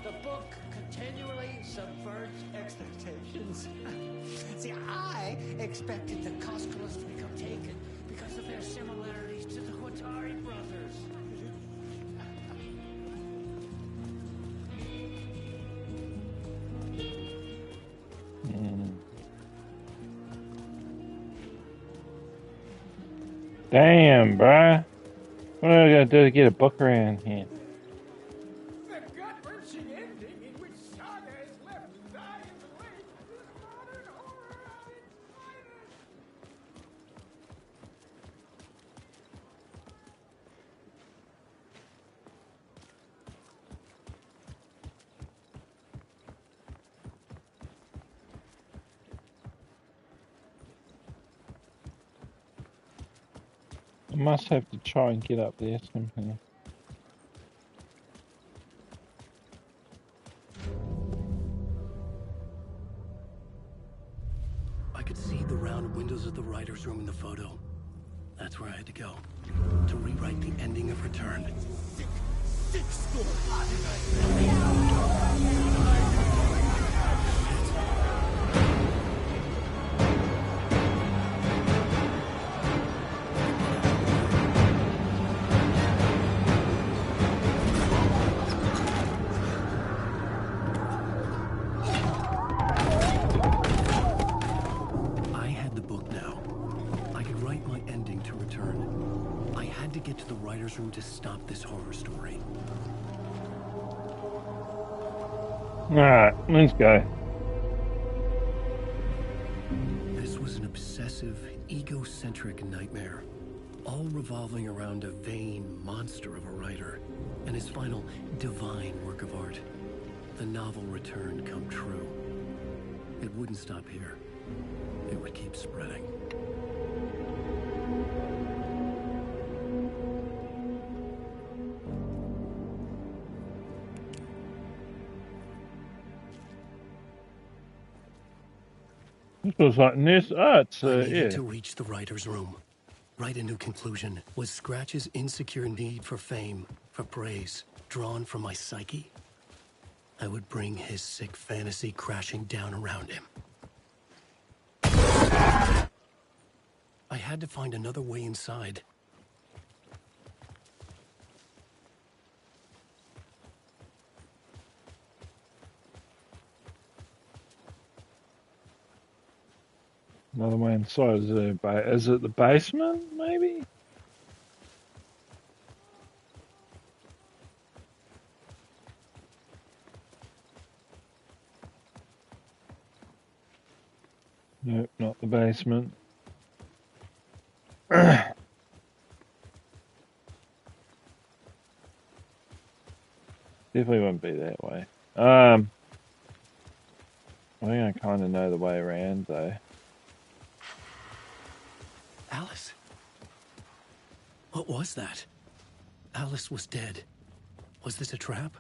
The book continually subverts expectations. See, I expected the Koskelas to become taken because of their similarities to the Hotari brothers. Damn, bruh. What am I gonna do to get a book around here? The gut-wrenching ending in which Saga is left to die in the lake is modern horror at its finest. I must have to try and get up there somehow. I could see the round windows of the writer's room in the photo. That's where I had to go. To rewrite the ending of Return. Sick story. I had the book now. I could write my ending to Return. I had to get to the writer's room to stop this horror story. Alright, let's go. This was an obsessive, egocentric nightmare, all revolving around a vain monster of a writer and his final divine work of art, the novel Return come true. It wouldn't stop here. It would keep spreading. This was like this. Oh, it's I needed yeah. to reach the writer's room. Write a new conclusion. Was Scratch's insecure need for fame, for praise, drawn from my psyche? I would bring his sick fantasy crashing down around him. I had to find another way inside. Another way inside. Is it the basement, maybe? Nope, not the basement. Definitely won't be that way. I think I kind of know the way around, though. Alice? What was that? Alice was dead. Was this a trap?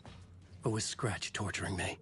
Or was Scratch torturing me?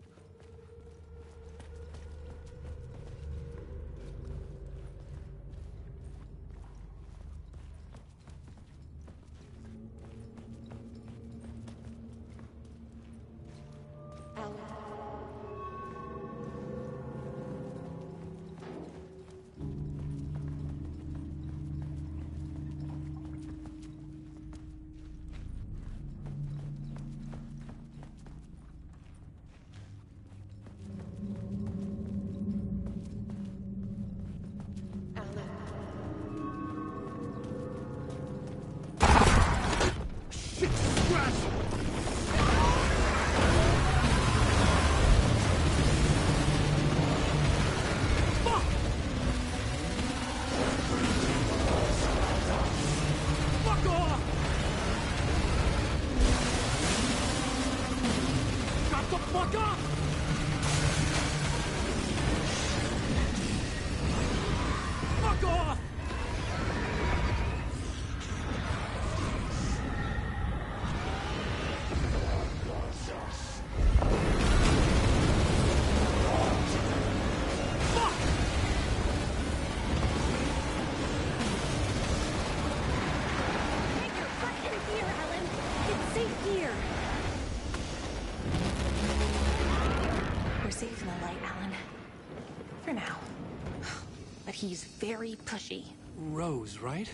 He's very pushy. Rose, right?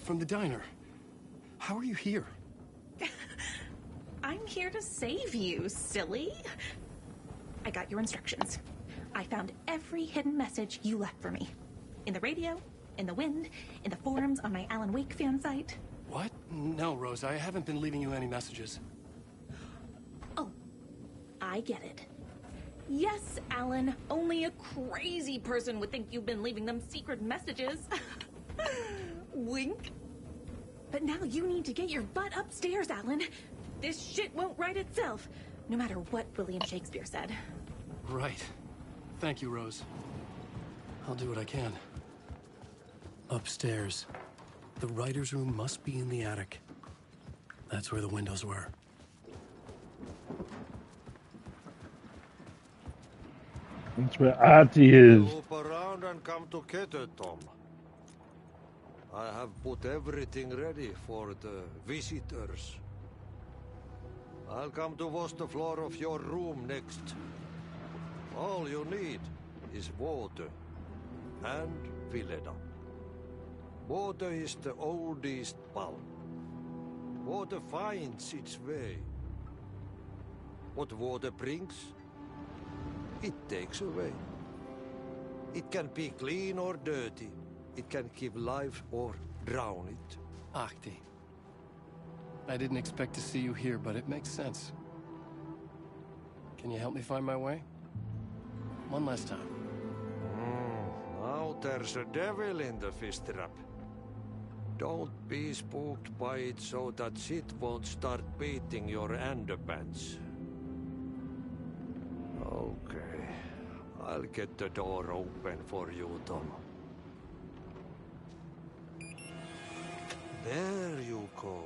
From the diner. How are you here? I'm here to save you, silly. I got your instructions. I found every hidden message you left for me. In the radio, in the wind, in the forums on my Alan Wake fan site. What? No, Rose, I haven't been leaving you any messages. Oh, I get it. Yes, Alan, only a crazy person would think you've been leaving them secret messages. Wink. But now you need to get your butt upstairs, Alan. This shit won't right itself, no matter what William Shakespeare said. Right. Thank you, Rose. I'll do what I can. Upstairs. The writer's room must be in the attic. That's where the windows were. That's where Artie is. Loop around and come together, Tom. I have put everything ready for the visitors. I'll come to wash the floor of your room next. All you need is water and Vileda. Water is the oldest bulb. Water finds its way. What water brings, it takes away. It can be clean or dirty. It can give life or drown it. Ahti. I didn't expect to see you here, but it makes sense. Can you help me find my way? One last time. Now there's a devil in the fish trap. Don't be spooked by it so that shit won't start beating your underpants. Okay. I'll get the door open for you, Tom. There you go.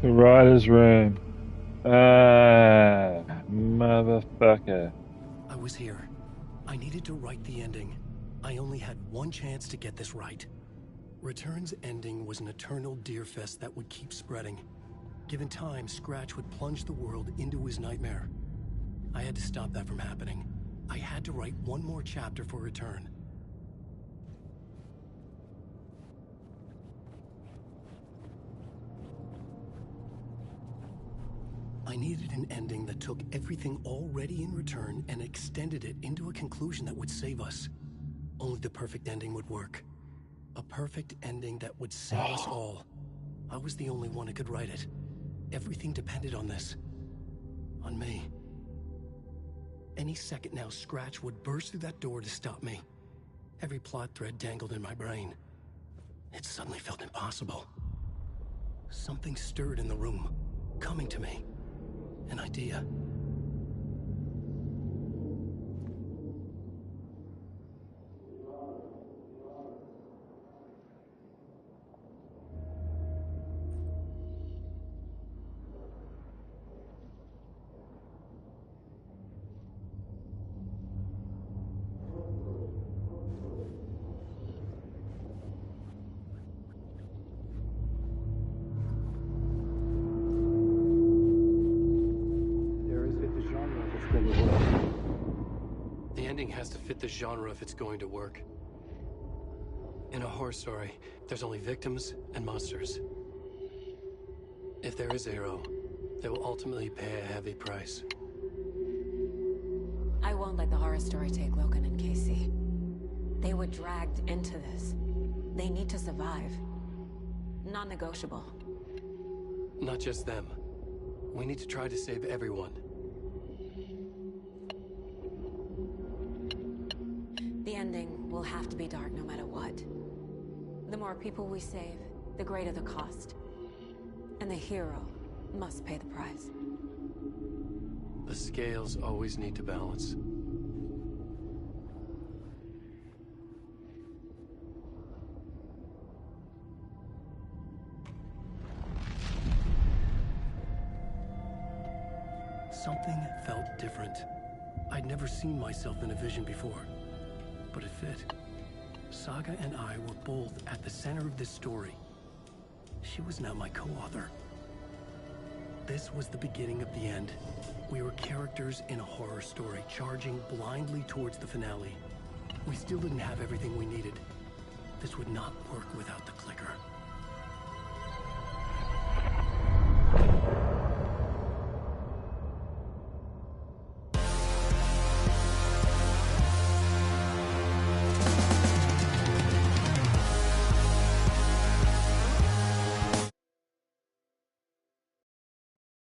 The writer's room. Motherfucker. I was here. I needed to write the ending. I only had one chance to get this right. Return's ending was an eternal deer fest that would keep spreading. Given time, Scratch would plunge the world into his nightmare. I had to stop that from happening. I had to write one more chapter for Return. I needed an ending that took everything already in Return and extended it into a conclusion that would save us. Only the perfect ending would work. A perfect ending that would save us all. I was the only one who could write it. Everything depended on this. On me. Any second now, Scratch would burst through that door to stop me. Every plot thread dangled in my brain. It suddenly felt impossible. Something stirred in the room, coming to me. An idea. Has to fit the genre if it's going to work. In a horror story, there's only victims and monsters. If there is a hero, they will ultimately pay a heavy price. I won't let the horror story take Logan and Casey. They were dragged into this. They need to survive. Non-negotiable. Not just them. We need to try to save everyone. The ending will have to be dark no matter what. The more people we save, the greater the cost. And the hero must pay the price. The scales always need to balance. Something felt different. I'd never seen myself in a vision before. But it fit. Saga and I were both at the center of this story. She was now my co-author. This was the beginning of the end. We were characters in a horror story, charging blindly towards the finale. We still didn't have everything we needed. This would not work without the clicker.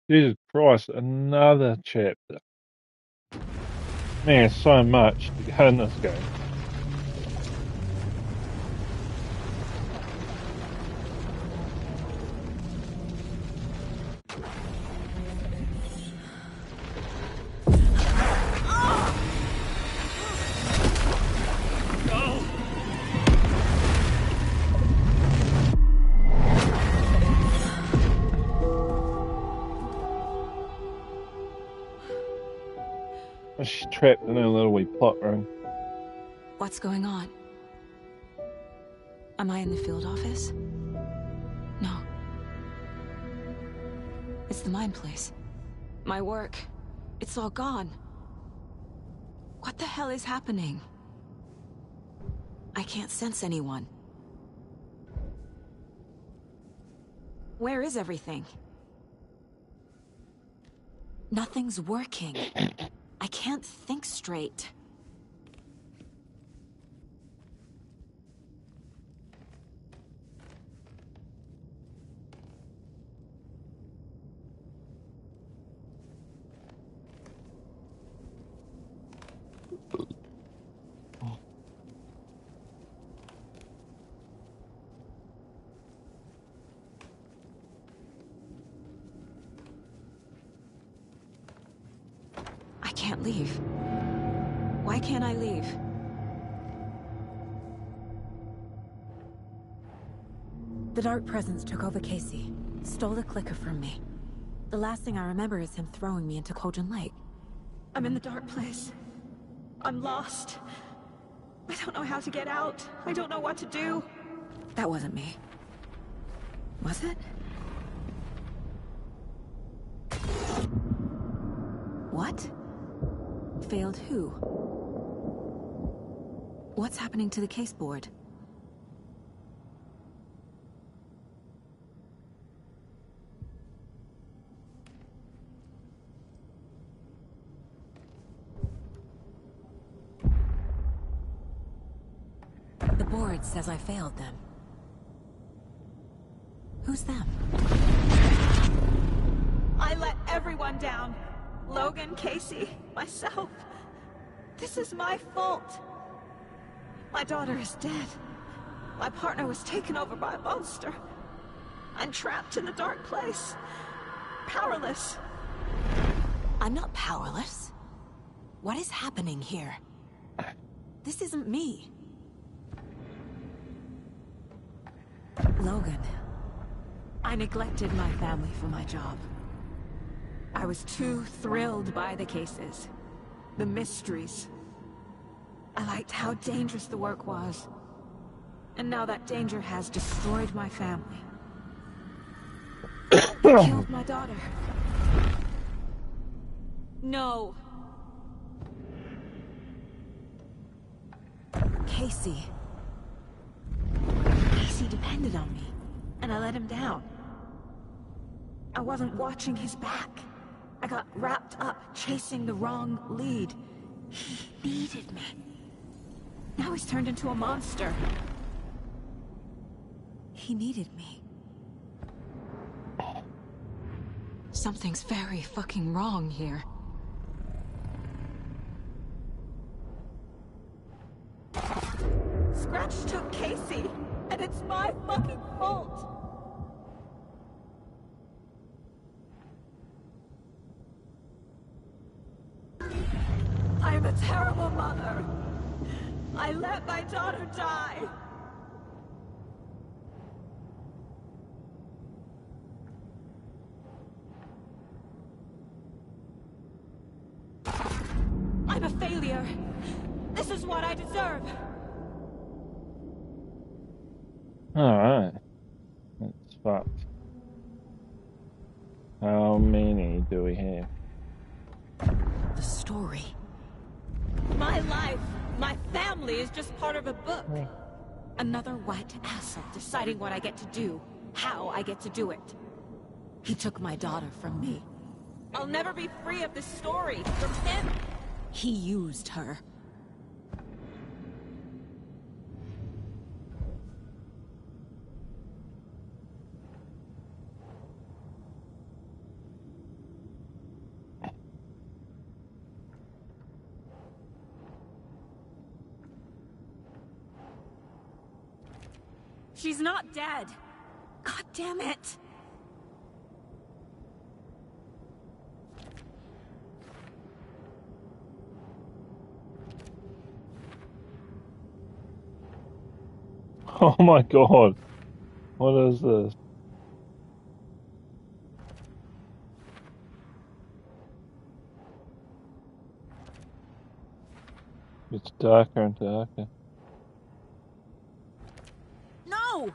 Jesus Christ, another chapter. Man, so much to go in this game. She's trapped in a little wee plot room. What's going on? Am I in the field office? No. It's the mine place. My work. It's all gone. What the hell is happening? I can't sense anyone. Where is everything? Nothing's working. I can't think straight. I can't leave. Why can't I leave? The Dark Presence took over Casey, stole the clicker from me. The last thing I remember is him throwing me into Cauldron Lake. I'm in the dark place. I'm lost. I don't know how to get out. I don't know what to do. That wasn't me. Was it? What? Failed who? What's happening to the case board? The board says I failed them. Who's them? I let everyone down. Logan, Casey, myself. This is my fault. My daughter is dead. My partner was taken over by a monster. I'm trapped in the dark place. Powerless. I'm not powerless. What is happening here? This isn't me. Logan, I neglected my family for my job. I was too thrilled by the cases, the mysteries. I liked how dangerous the work was. And now that danger has destroyed my family. Killed my daughter. No. Casey. Casey depended on me, and I let him down. I wasn't watching his back. I got wrapped up chasing the wrong lead. He needed me. Now he's turned into a monster. He needed me. Something's very fucking wrong here. Scratch took Casey, and it's my fucking fault. I'm a terrible mother. I let my daughter die. I'm a failure. This is what I deserve. Alright. That's fucked. How many do we have? The story. My life, my family is just part of a book. Another white asshole deciding what I get to do, how I get to do it. He took my daughter from me. I'll never be free of this story from him. He used her. She's not dead. God damn it. Oh my god. What is this? It's darker and darker. No!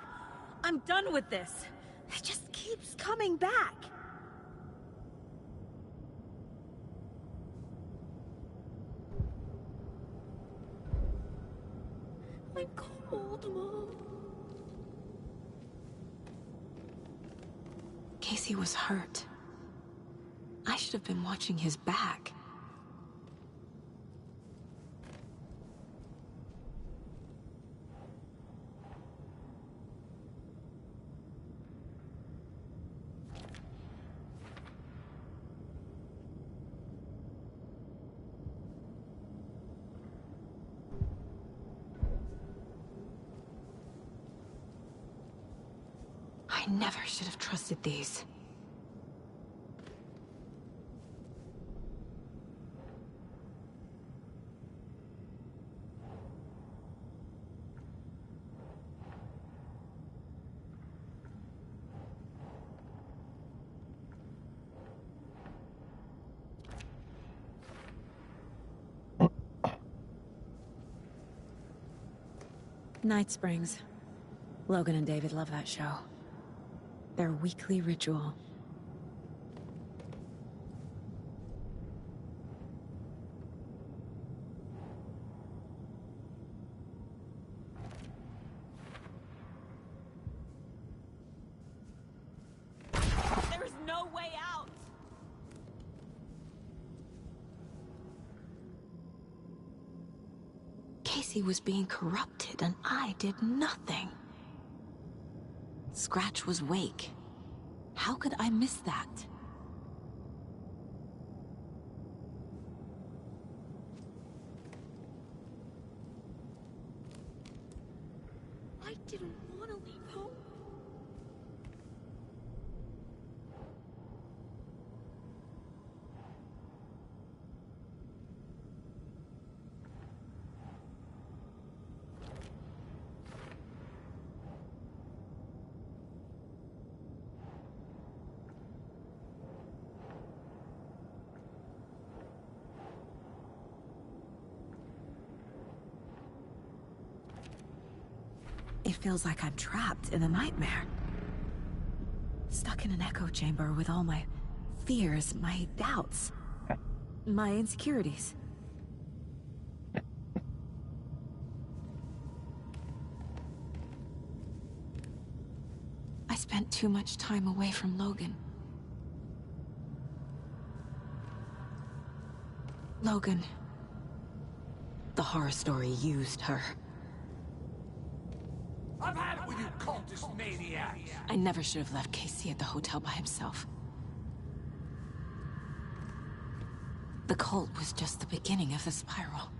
I'm done with this. It just keeps coming back. I'm cold, Mom. Casey was hurt. I should have been watching his back. I never should have trusted these. Night Springs. Logan and David love that show. Their weekly ritual. There's no way out! Casey was being corrupted and I did nothing. Scratch was Wake. How could I miss that? I didn't want to leave home. It feels like I'm trapped in a nightmare. Stuck in an echo chamber with all my fears, my doubts, my insecurities. I spent too much time away from Logan. Logan. The horror story used her. I've had it with you cultist maniacs! I never should have left Casey at the hotel by himself. The cult was just the beginning of the spiral.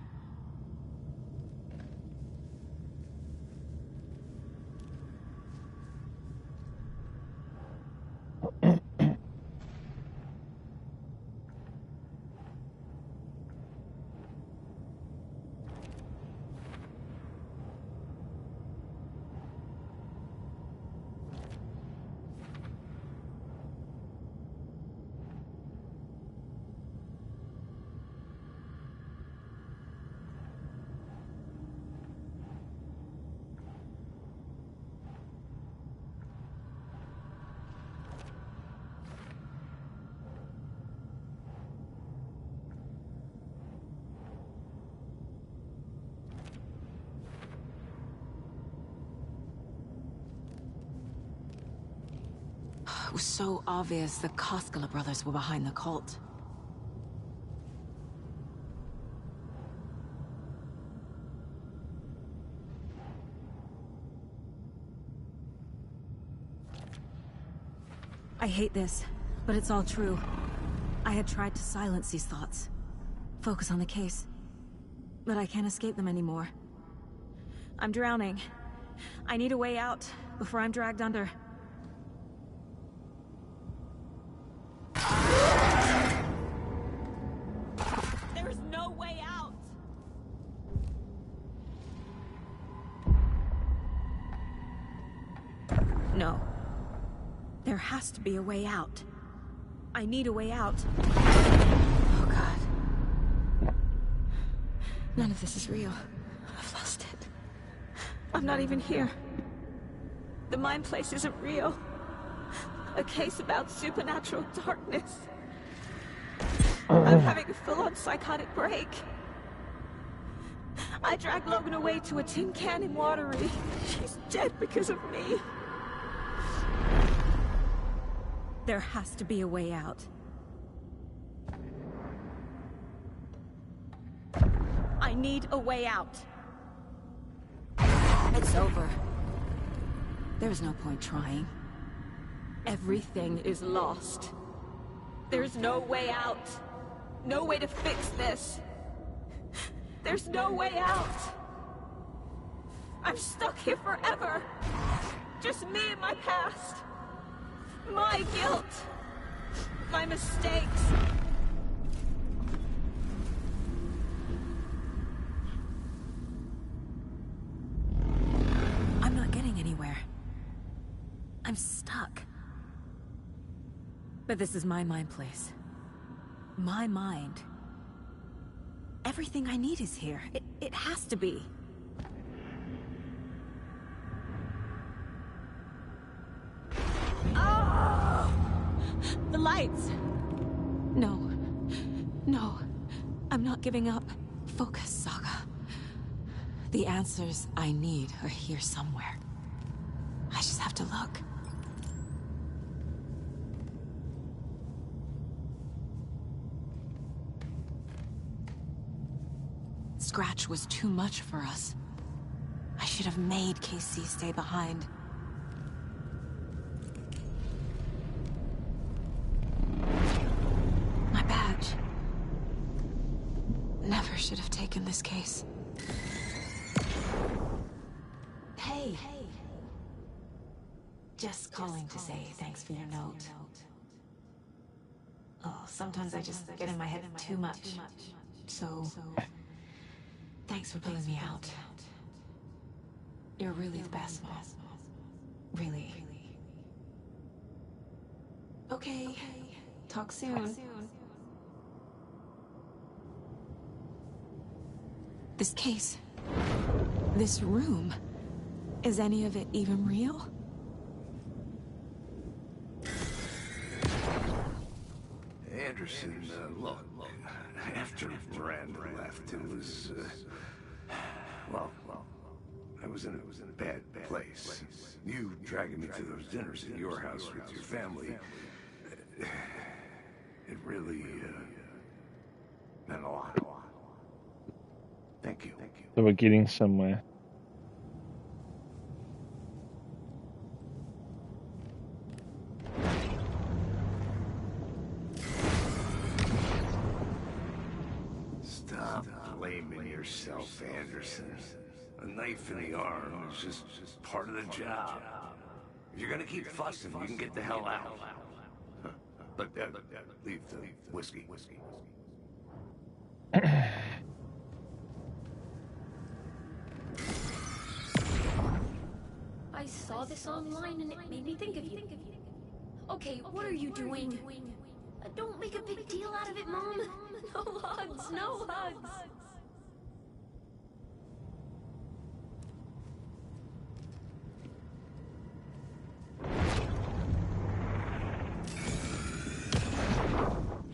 It was so obvious the Koskela brothers were behind the cult. I hate this, but it's all true. I had tried to silence these thoughts. Focus on the case. But I can't escape them anymore. I'm drowning. I need a way out before I'm dragged under. There is no way out! No. There has to be a way out. I need a way out. Oh, God. None of this is real. I've lost it. I'm not even here. The mind place isn't real. A case about supernatural darkness. I'm having a full-on psychotic break. I dragged Logan away to a tin can in Watery. She's dead because of me. There has to be a way out. I need a way out. It's over. There's no point trying. Everything is lost. There's no way out. No way to fix this. There's no way out. I'm stuck here forever. Just me and my past. My guilt. My mistakes. I'm not getting anywhere. I'm stuck. But this is my mind place. My mind. Everything I need is here. It has to be. Oh! The lights! No. No. I'm not giving up. Focus, Saga. The answers I need are here somewhere. I just have to look. Scratch was too much for us. I should have made KC stay behind. My badge. Never should have taken this case. Hey. Just calling to say thanks for your note. Oh, sometimes I just get in my head too much. So, thanks for pulling me out. You're really the best, Mom. Really. Okay. Talk soon. This case. This room. Is any of it even real? Anderson, look, after Miranda left, it was, well, I was in a bad place. You dragging me to those dinners at your house with your family, it really, meant a lot. Thank you. So we're getting somewhere. Stop blaming yourself, Anderson. A knife in the arm is just part of the job. If you're gonna keep fussing, you can get the hell out. But leave the whiskey. I saw this online and it made me think of you. Okay, what are you doing? Don't make a big deal out of it, Mom. No hugs, no hugs.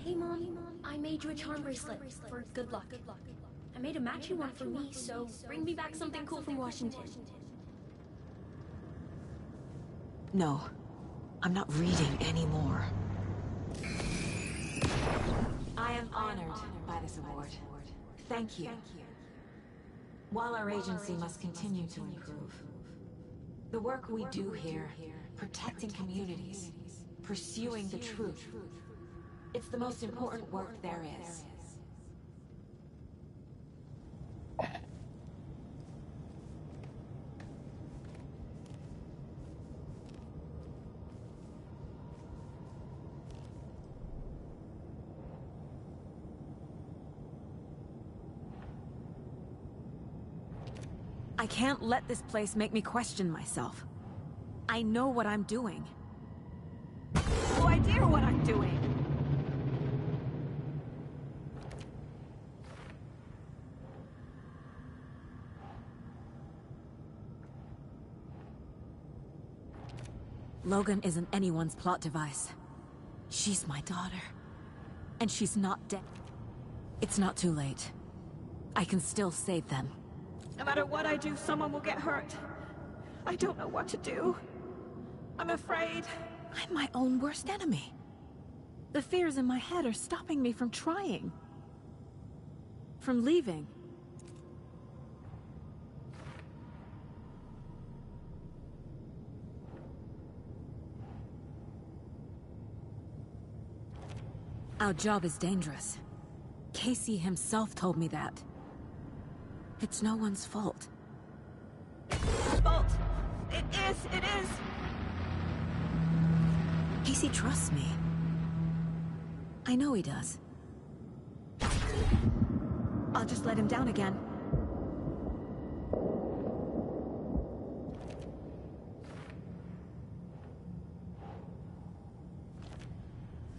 Hey, Mom, I made you a charm bracelet for good luck. I made a matching one for me, so bring me back something cool from Washington. No. I'm not reading anymore. I am honored by this award. Thank you. While our agency must continue to improve, the work we do here, protecting communities, pursuing the truth, it's the most important work there is. can't let this place make me question myself. I know what I'm doing. No idea what I'm doing. Logan isn't anyone's plot device. She's my daughter. And she's not dead. It's not too late. I can still save them. No matter what I do, someone will get hurt. I don't know what to do. I'm afraid. I'm my own worst enemy. The fears in my head are stopping me from trying. From leaving. Our job is dangerous. Casey himself told me that. It's no one's fault. Fault! It is! Casey trusts me. I know he does. I'll just let him down again.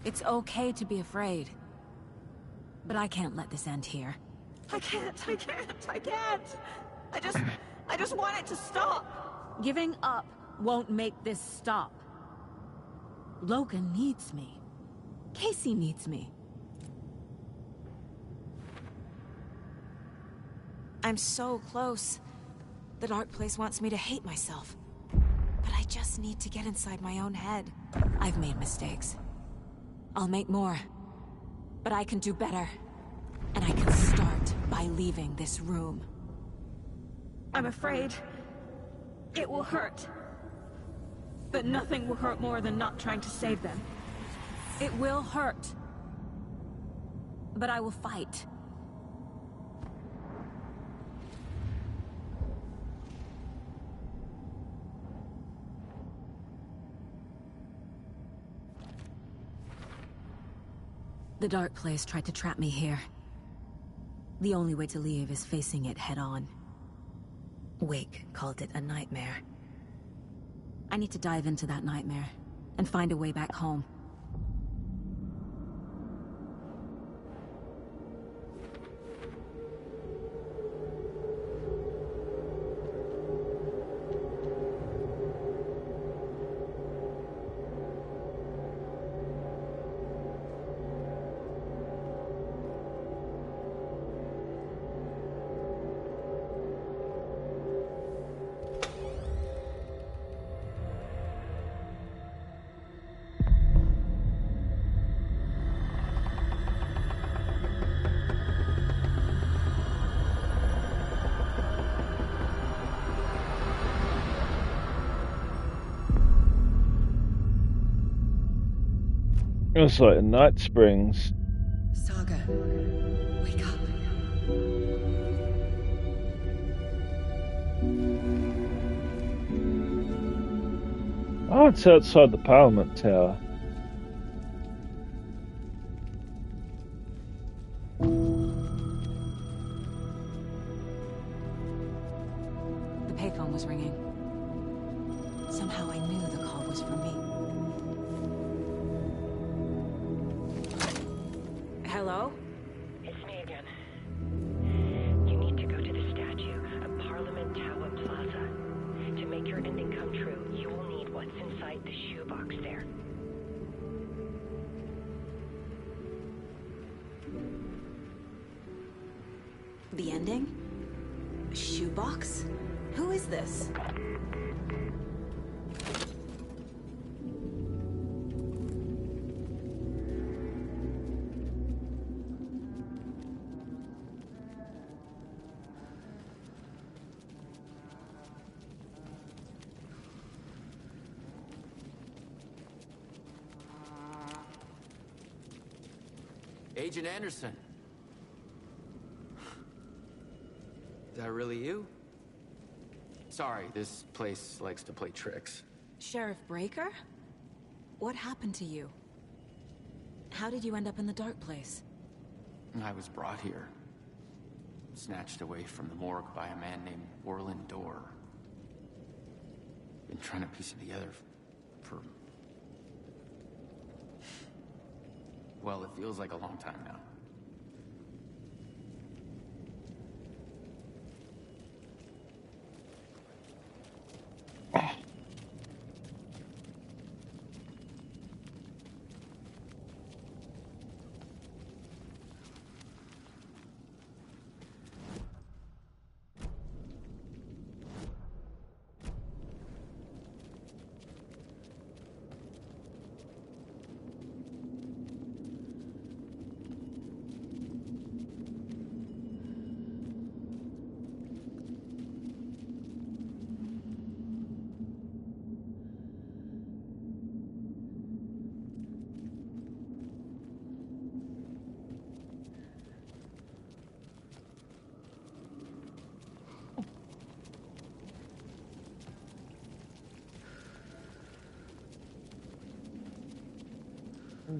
It's okay to be afraid. But I can't let this end here. I can't. I just want it to stop. Giving up won't make this stop. Logan needs me. Casey needs me. I'm so close. The dark place wants me to hate myself. But I just need to get inside my own head. I've made mistakes. I'll make more. But I can do better. And I can start by leaving this room. I'm afraid it will hurt. But nothing will hurt more than not trying to save them. It will hurt. But I will fight. The dark place tried to trap me here. The only way to leave is facing it head-on. Wake called it a nightmare. I need to dive into that nightmare and find a way back home. It's like Night Springs. Saga, wake up. Oh, it's outside the Parliament Tower. The payphone was ringing. Somehow I knew the call was from me. Hello? It's me again. You need to go to the statue of Parliament Tower Plaza. To make your ending come true, you will need what's inside the shoebox there. The ending? A shoebox? Who is this? Agent Anderson. Is that really you? Sorry, this place likes to play tricks. Sheriff Breaker? What happened to you? How did you end up in the dark place? I was brought here. snatched away from the morgue by a man named Orland Dorr. Been trying to piece it together for... well, it feels like a long time now.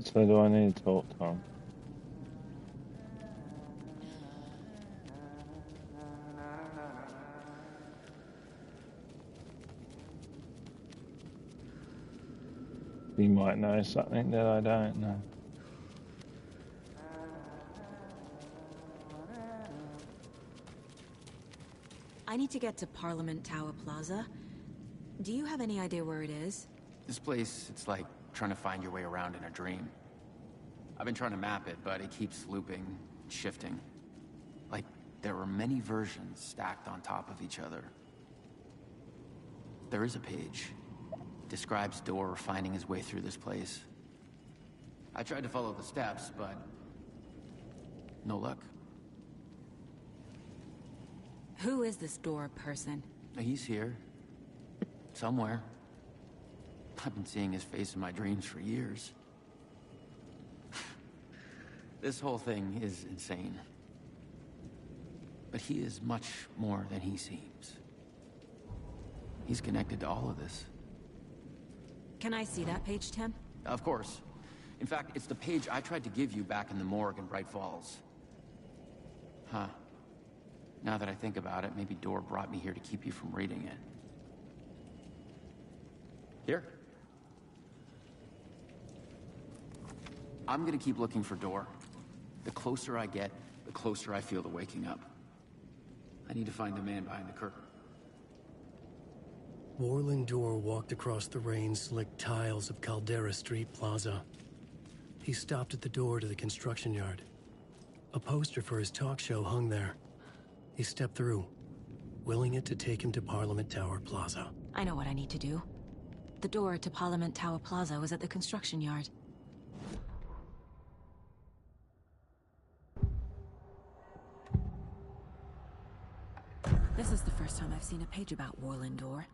So do I need to talk to him? He might know something that I don't know. I need to get to Parliament Tower Plaza. Do you have any idea where it is? This place, it's like trying to find your way around in a dream. I've been trying to map it, but it keeps looping, shifting. Like there are many versions stacked on top of each other. There is a page. Describes Dorr finding his way through this place. I tried to follow the steps, but no luck. Who is this Dorr person? He's here. Somewhere. I've been seeing his face in my dreams for years. This whole thing is insane. But he is much more than he seems. He's connected to all of this. Can I see that page, Tim? Of course. In fact, it's the page I tried to give you back in the morgue in Bright Falls. Huh. Now that I think about it, maybe Dorr brought me here to keep you from reading it. Here. I'm gonna keep looking for Dorr. The closer I get, the closer I feel to waking up. I need to find the man behind the curtain. Orland Dorr walked across the rain-slicked tiles of Caldera Street Plaza. He stopped at the door to the construction yard. A poster for his talk show hung there. He stepped through, willing it to take him to Parliament Tower Plaza. I know what I need to do. The door to Parliament Tower Plaza was at the construction yard. This is the first time I've seen a page about Orland Dorr.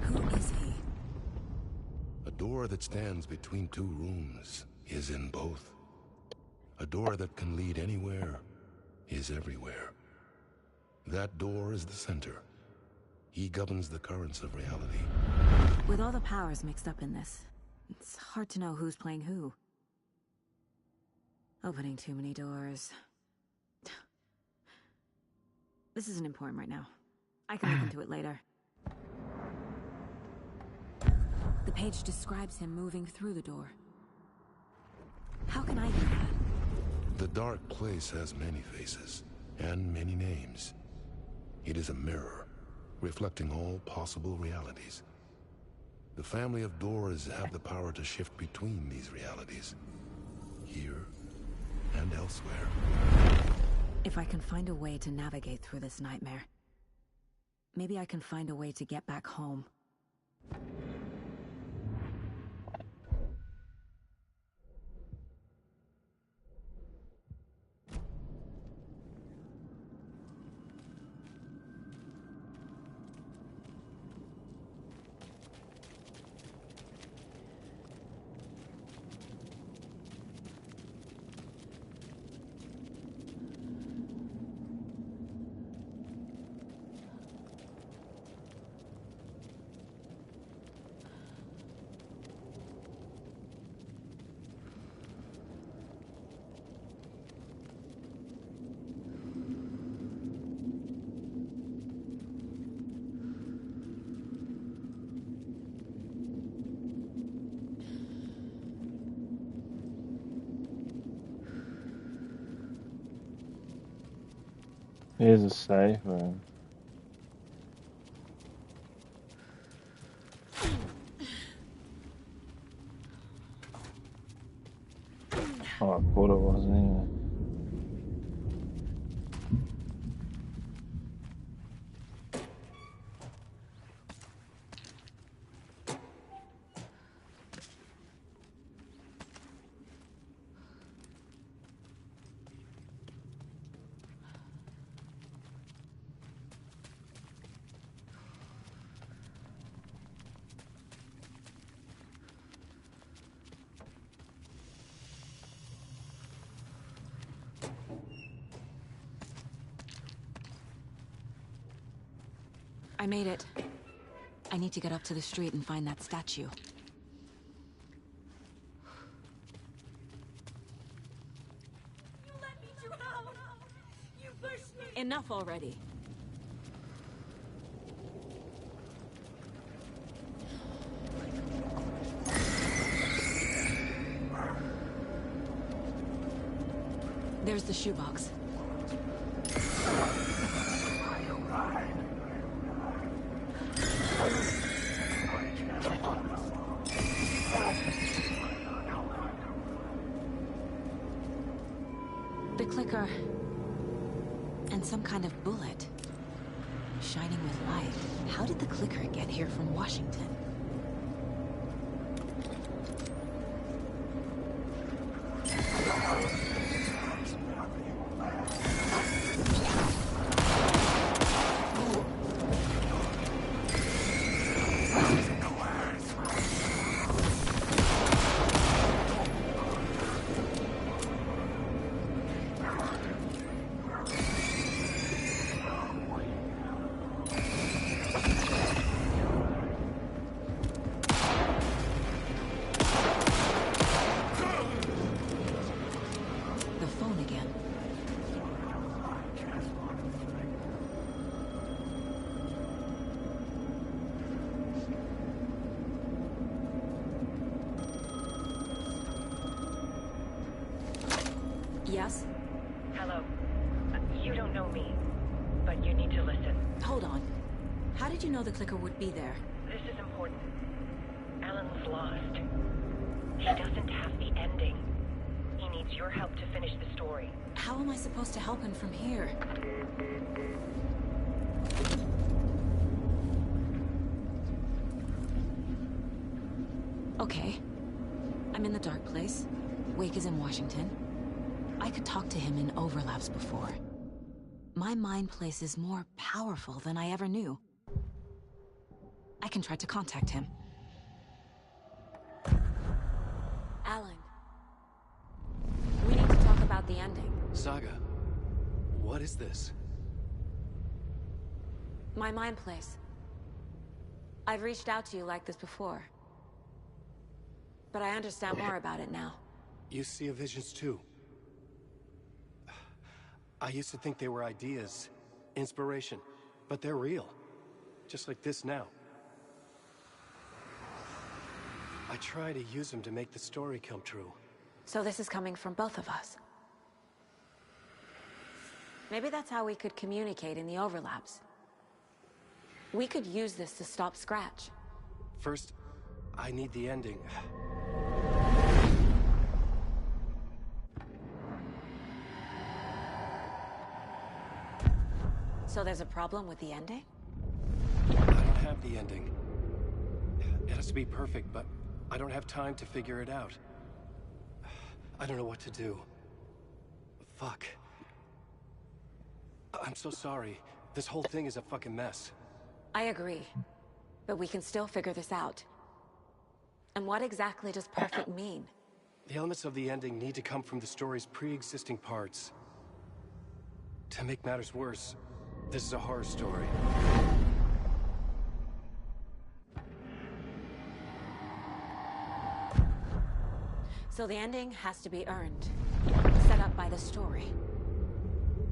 Who is he? A door that stands between two rooms is in both. A door that can lead anywhere is everywhere. That door is the center. He governs the currents of reality. With all the powers mixed up in this, it's hard to know who's playing who. Opening too many doors. This isn't important right now. I can look into it later. The page describes him moving through the door. How can I do that? The dark place has many faces, and many names. It is a mirror, reflecting all possible realities. The family of Dorrs have the power to shift between these realities, here and elsewhere. If I can find a way to navigate through this nightmare, maybe I can find a way to get back home. Here's a safe room. Oh, I thought it was anyway. I made it. I need to get up to the street and find that statue. You let me drown! You pushed me! Enough already. There's the shoebox. The clicker. And some kind of bullet. Shining with light. How did the clicker get here from Washington? Yes? Hello. You don't know me, but you need to listen. Hold on. How did you know the clicker would be there? This is important. Alan's lost. He doesn't have the ending. He needs your help to finish the story. How am I supposed to help him from here? Okay. I'm in the dark place. Wake is in Washington. I could talk to him in overlaps before. My mind place is more powerful than I ever knew. I can try to contact him. Alan. We need to talk about the ending. Saga, what is this? My mind place. I've reached out to you like this before. But I understand more about it now. You see visions too. I used to think they were ideas, inspiration, but they're real. Just like this now. I try to use them to make the story come true. So this is coming from both of us. Maybe that's how we could communicate in the overlaps. We could use this to stop Scratch. First, I need the ending. So there's a problem with the ending? I don't have the ending. It has to be perfect, but I don't have time to figure it out. I don't know what to do. Fuck. I'm so sorry. This whole thing is a fucking mess. I agree. But we can still figure this out. And what exactly does perfect mean? The elements of the ending need to come from the story's pre-existing parts. To make matters worse, this is a horror story. So the ending has to be earned. Set up by the story.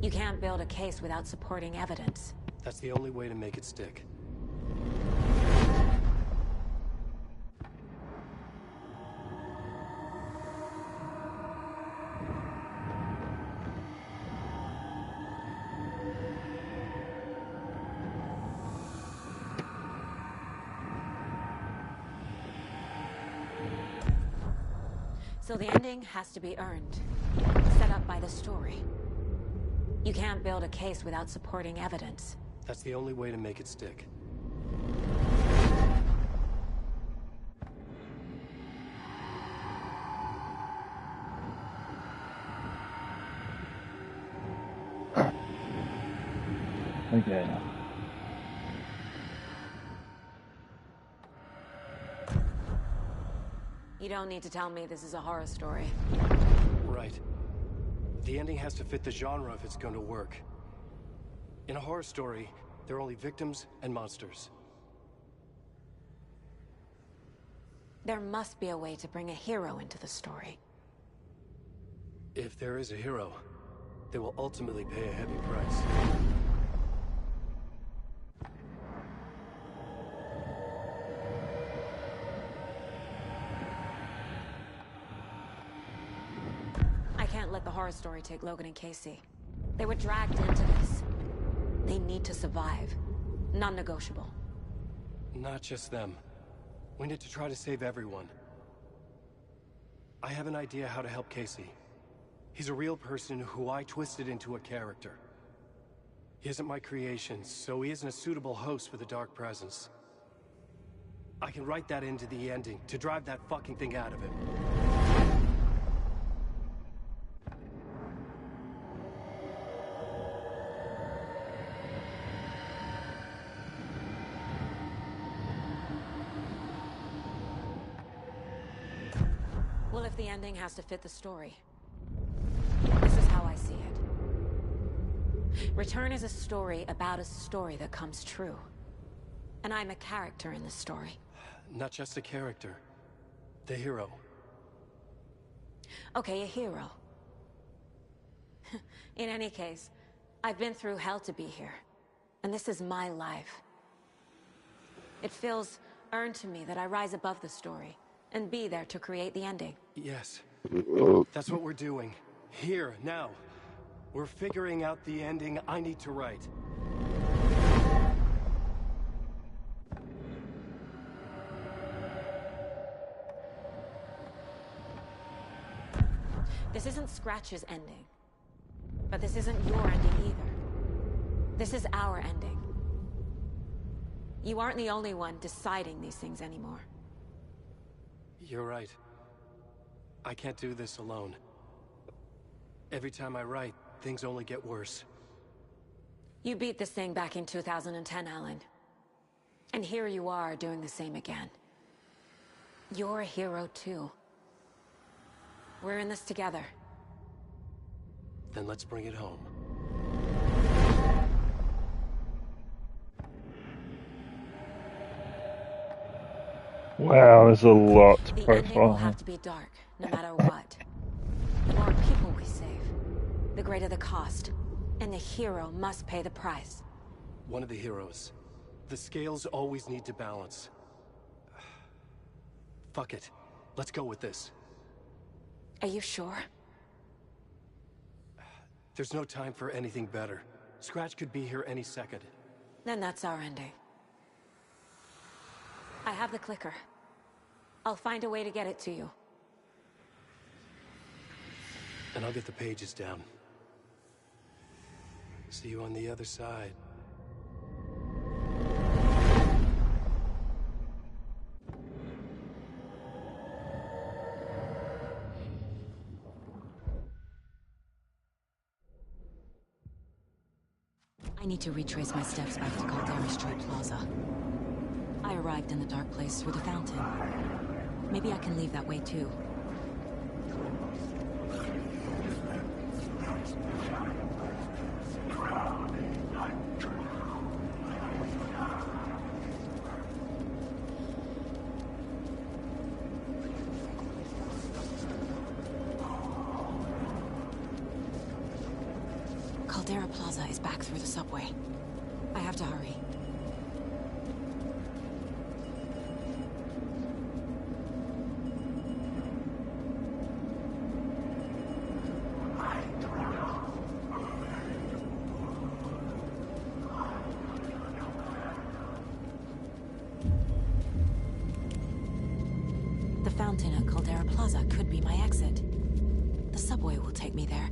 You can't build a case without supporting evidence. That's the only way to make it stick. So the ending has to be earned, set up by the story. You can't build a case without supporting evidence. That's the only way to make it stick. Okay. You don't need to tell me this is a horror story. Right. The ending has to fit the genre if it's going to work. In a horror story, there are only victims and monsters. There must be a way to bring a hero into the story. If there is a hero, they will ultimately pay a heavy price. I can't let the horror story take Logan and Casey. They were dragged into this. They need to survive. Non-negotiable. Not just them. We need to try to save everyone. I have an idea how to help Casey. He's a real person who I twisted into a character. He isn't my creation, so he isn't a suitable host for the Dark Presence. I can write that into the ending to drive that fucking thing out of him. Well, if the ending has to fit the story, this is how I see it. Return is a story about a story that comes true. And I'm a character in the story. Not just a character. The hero. Okay, a hero. In any case, I've been through hell to be here. And this is my life. It feels earned to me that I rise above the story and be there to create the ending. Yes. That's what we're doing. Here, now. We're figuring out the ending I need to write. This isn't Scratch's ending. But this isn't your ending either. This is our ending. You aren't the only one deciding these things anymore. You're right. I can't do this alone. Every time I write, things only get worse. You beat this thing back in 2010, Alan. And here you are doing the same again. You're a hero too. We're in this together. Then let's bring it home. Wow, there's a lot to The ending will profile. have to be dark, no matter what. The more people we save, the greater the cost. And the hero must pay the price. One of the heroes. The scales always need to balance. Fuck it. Let's go with this. Are you sure? There's no time for anything better. Scratch could be here any second. Then that's our ending. I have the clicker. I'll find a way to get it to you. And I'll get the pages down. See you on the other side. I need to retrace my steps back to Caldera Street Plaza. I arrived in the dark place through the fountain. Maybe I can leave that way too. Caldera Plaza is back through the subway. I have to hurry. The fountain fountain at Caldera Plaza could be my exit. The subway will take me there.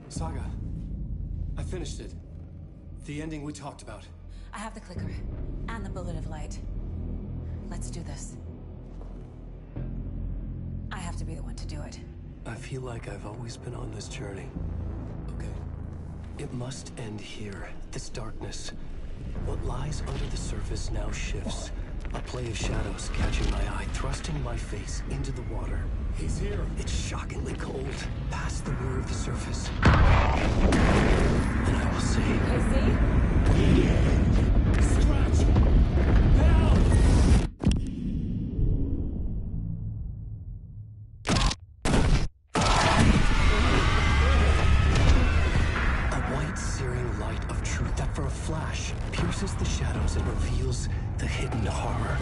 Saga, I finished it. The ending we talked about. I have the clicker and the bullet of light. Let's do this. I have to be the one to do it. I feel like I've always been on this journey. Okay. It must end here. This darkness. What lies under the surface now shifts. A play of shadows catching my eye, thrusting my face into the water. He's here. It's shockingly cold, past the mirror of the surface. And I will say... Scratch! Help! A white, searing light of truth that for a flash pierces the shadows and reveals the hidden horror.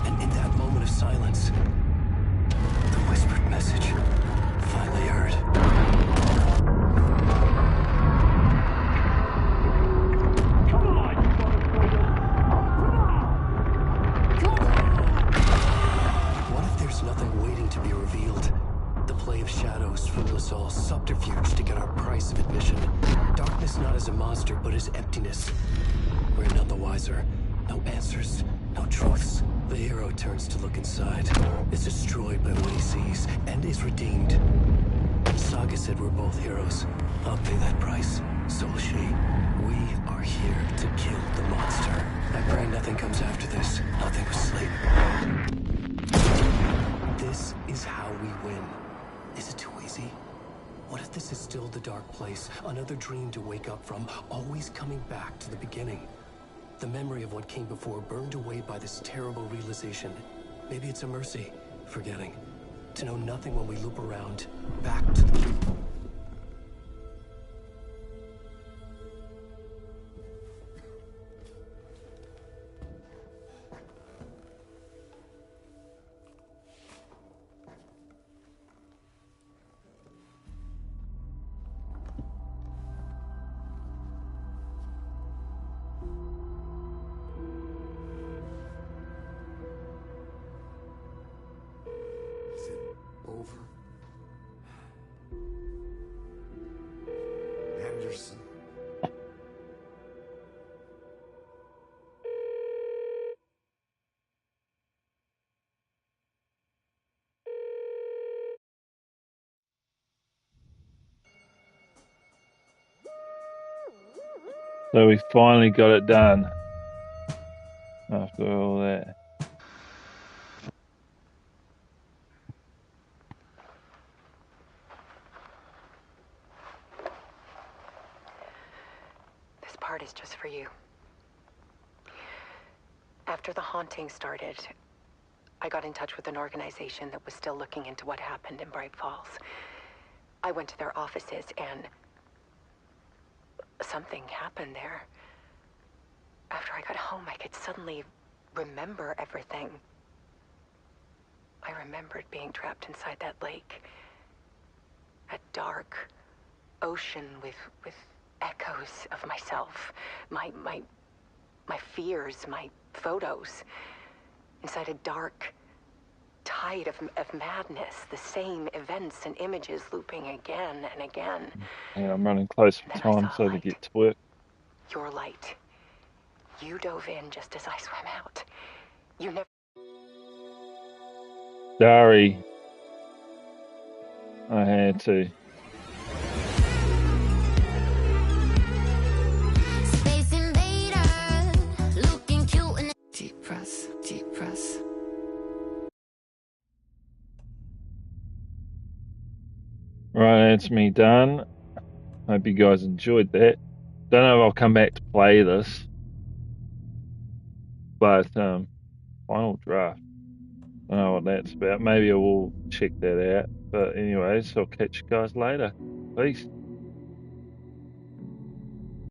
And in that moment of silence, the whispered message finally heard. Come on, you motherfucker! Come on! What if there's nothing waiting to be revealed? The play of shadows fool us all, subterfuge to get our price of admission. Darkness not as a monster, but as emptiness. We're none the wiser. No answers, no truths. The hero turns to look inside, is destroyed by what he sees, and is redeemed. Saga said we're both heroes. I'll pay that price. So will she. We are here to kill the monster. I pray nothing comes after this. Nothing but sleep. This is how we win. Is it too easy? What if this is still the dark place? Another dream to wake up from, always coming back to the beginning. The memory of what came before burned away by this terrible realization. Maybe it's a mercy, forgetting. To know nothing when we loop around, back to the... Over. Anderson. So we finally got it done. After all that. This part is just for you. After the haunting started, I got in touch with an organization that was still looking into what happened in Bright Falls. I went to their offices and something happened there. After I got home, I could suddenly remember everything. I remembered being trapped inside that lake. A dark ocean with echoes of myself. My fears, my photos. Inside a dark tide of madness. The same events and images looping again and again. Yeah, I'm running close for time so to get to work. Your light. You dove in just as I swam out. You never... Dari I had to. Space Invader, looking cute and deep press, deep press. Right, that's me done. Hope you guys enjoyed that. Don't know if I'll come back to play this, but final draft. I don't know what that's about. Maybe I will check that out. But anyways, I'll catch you guys later. Peace.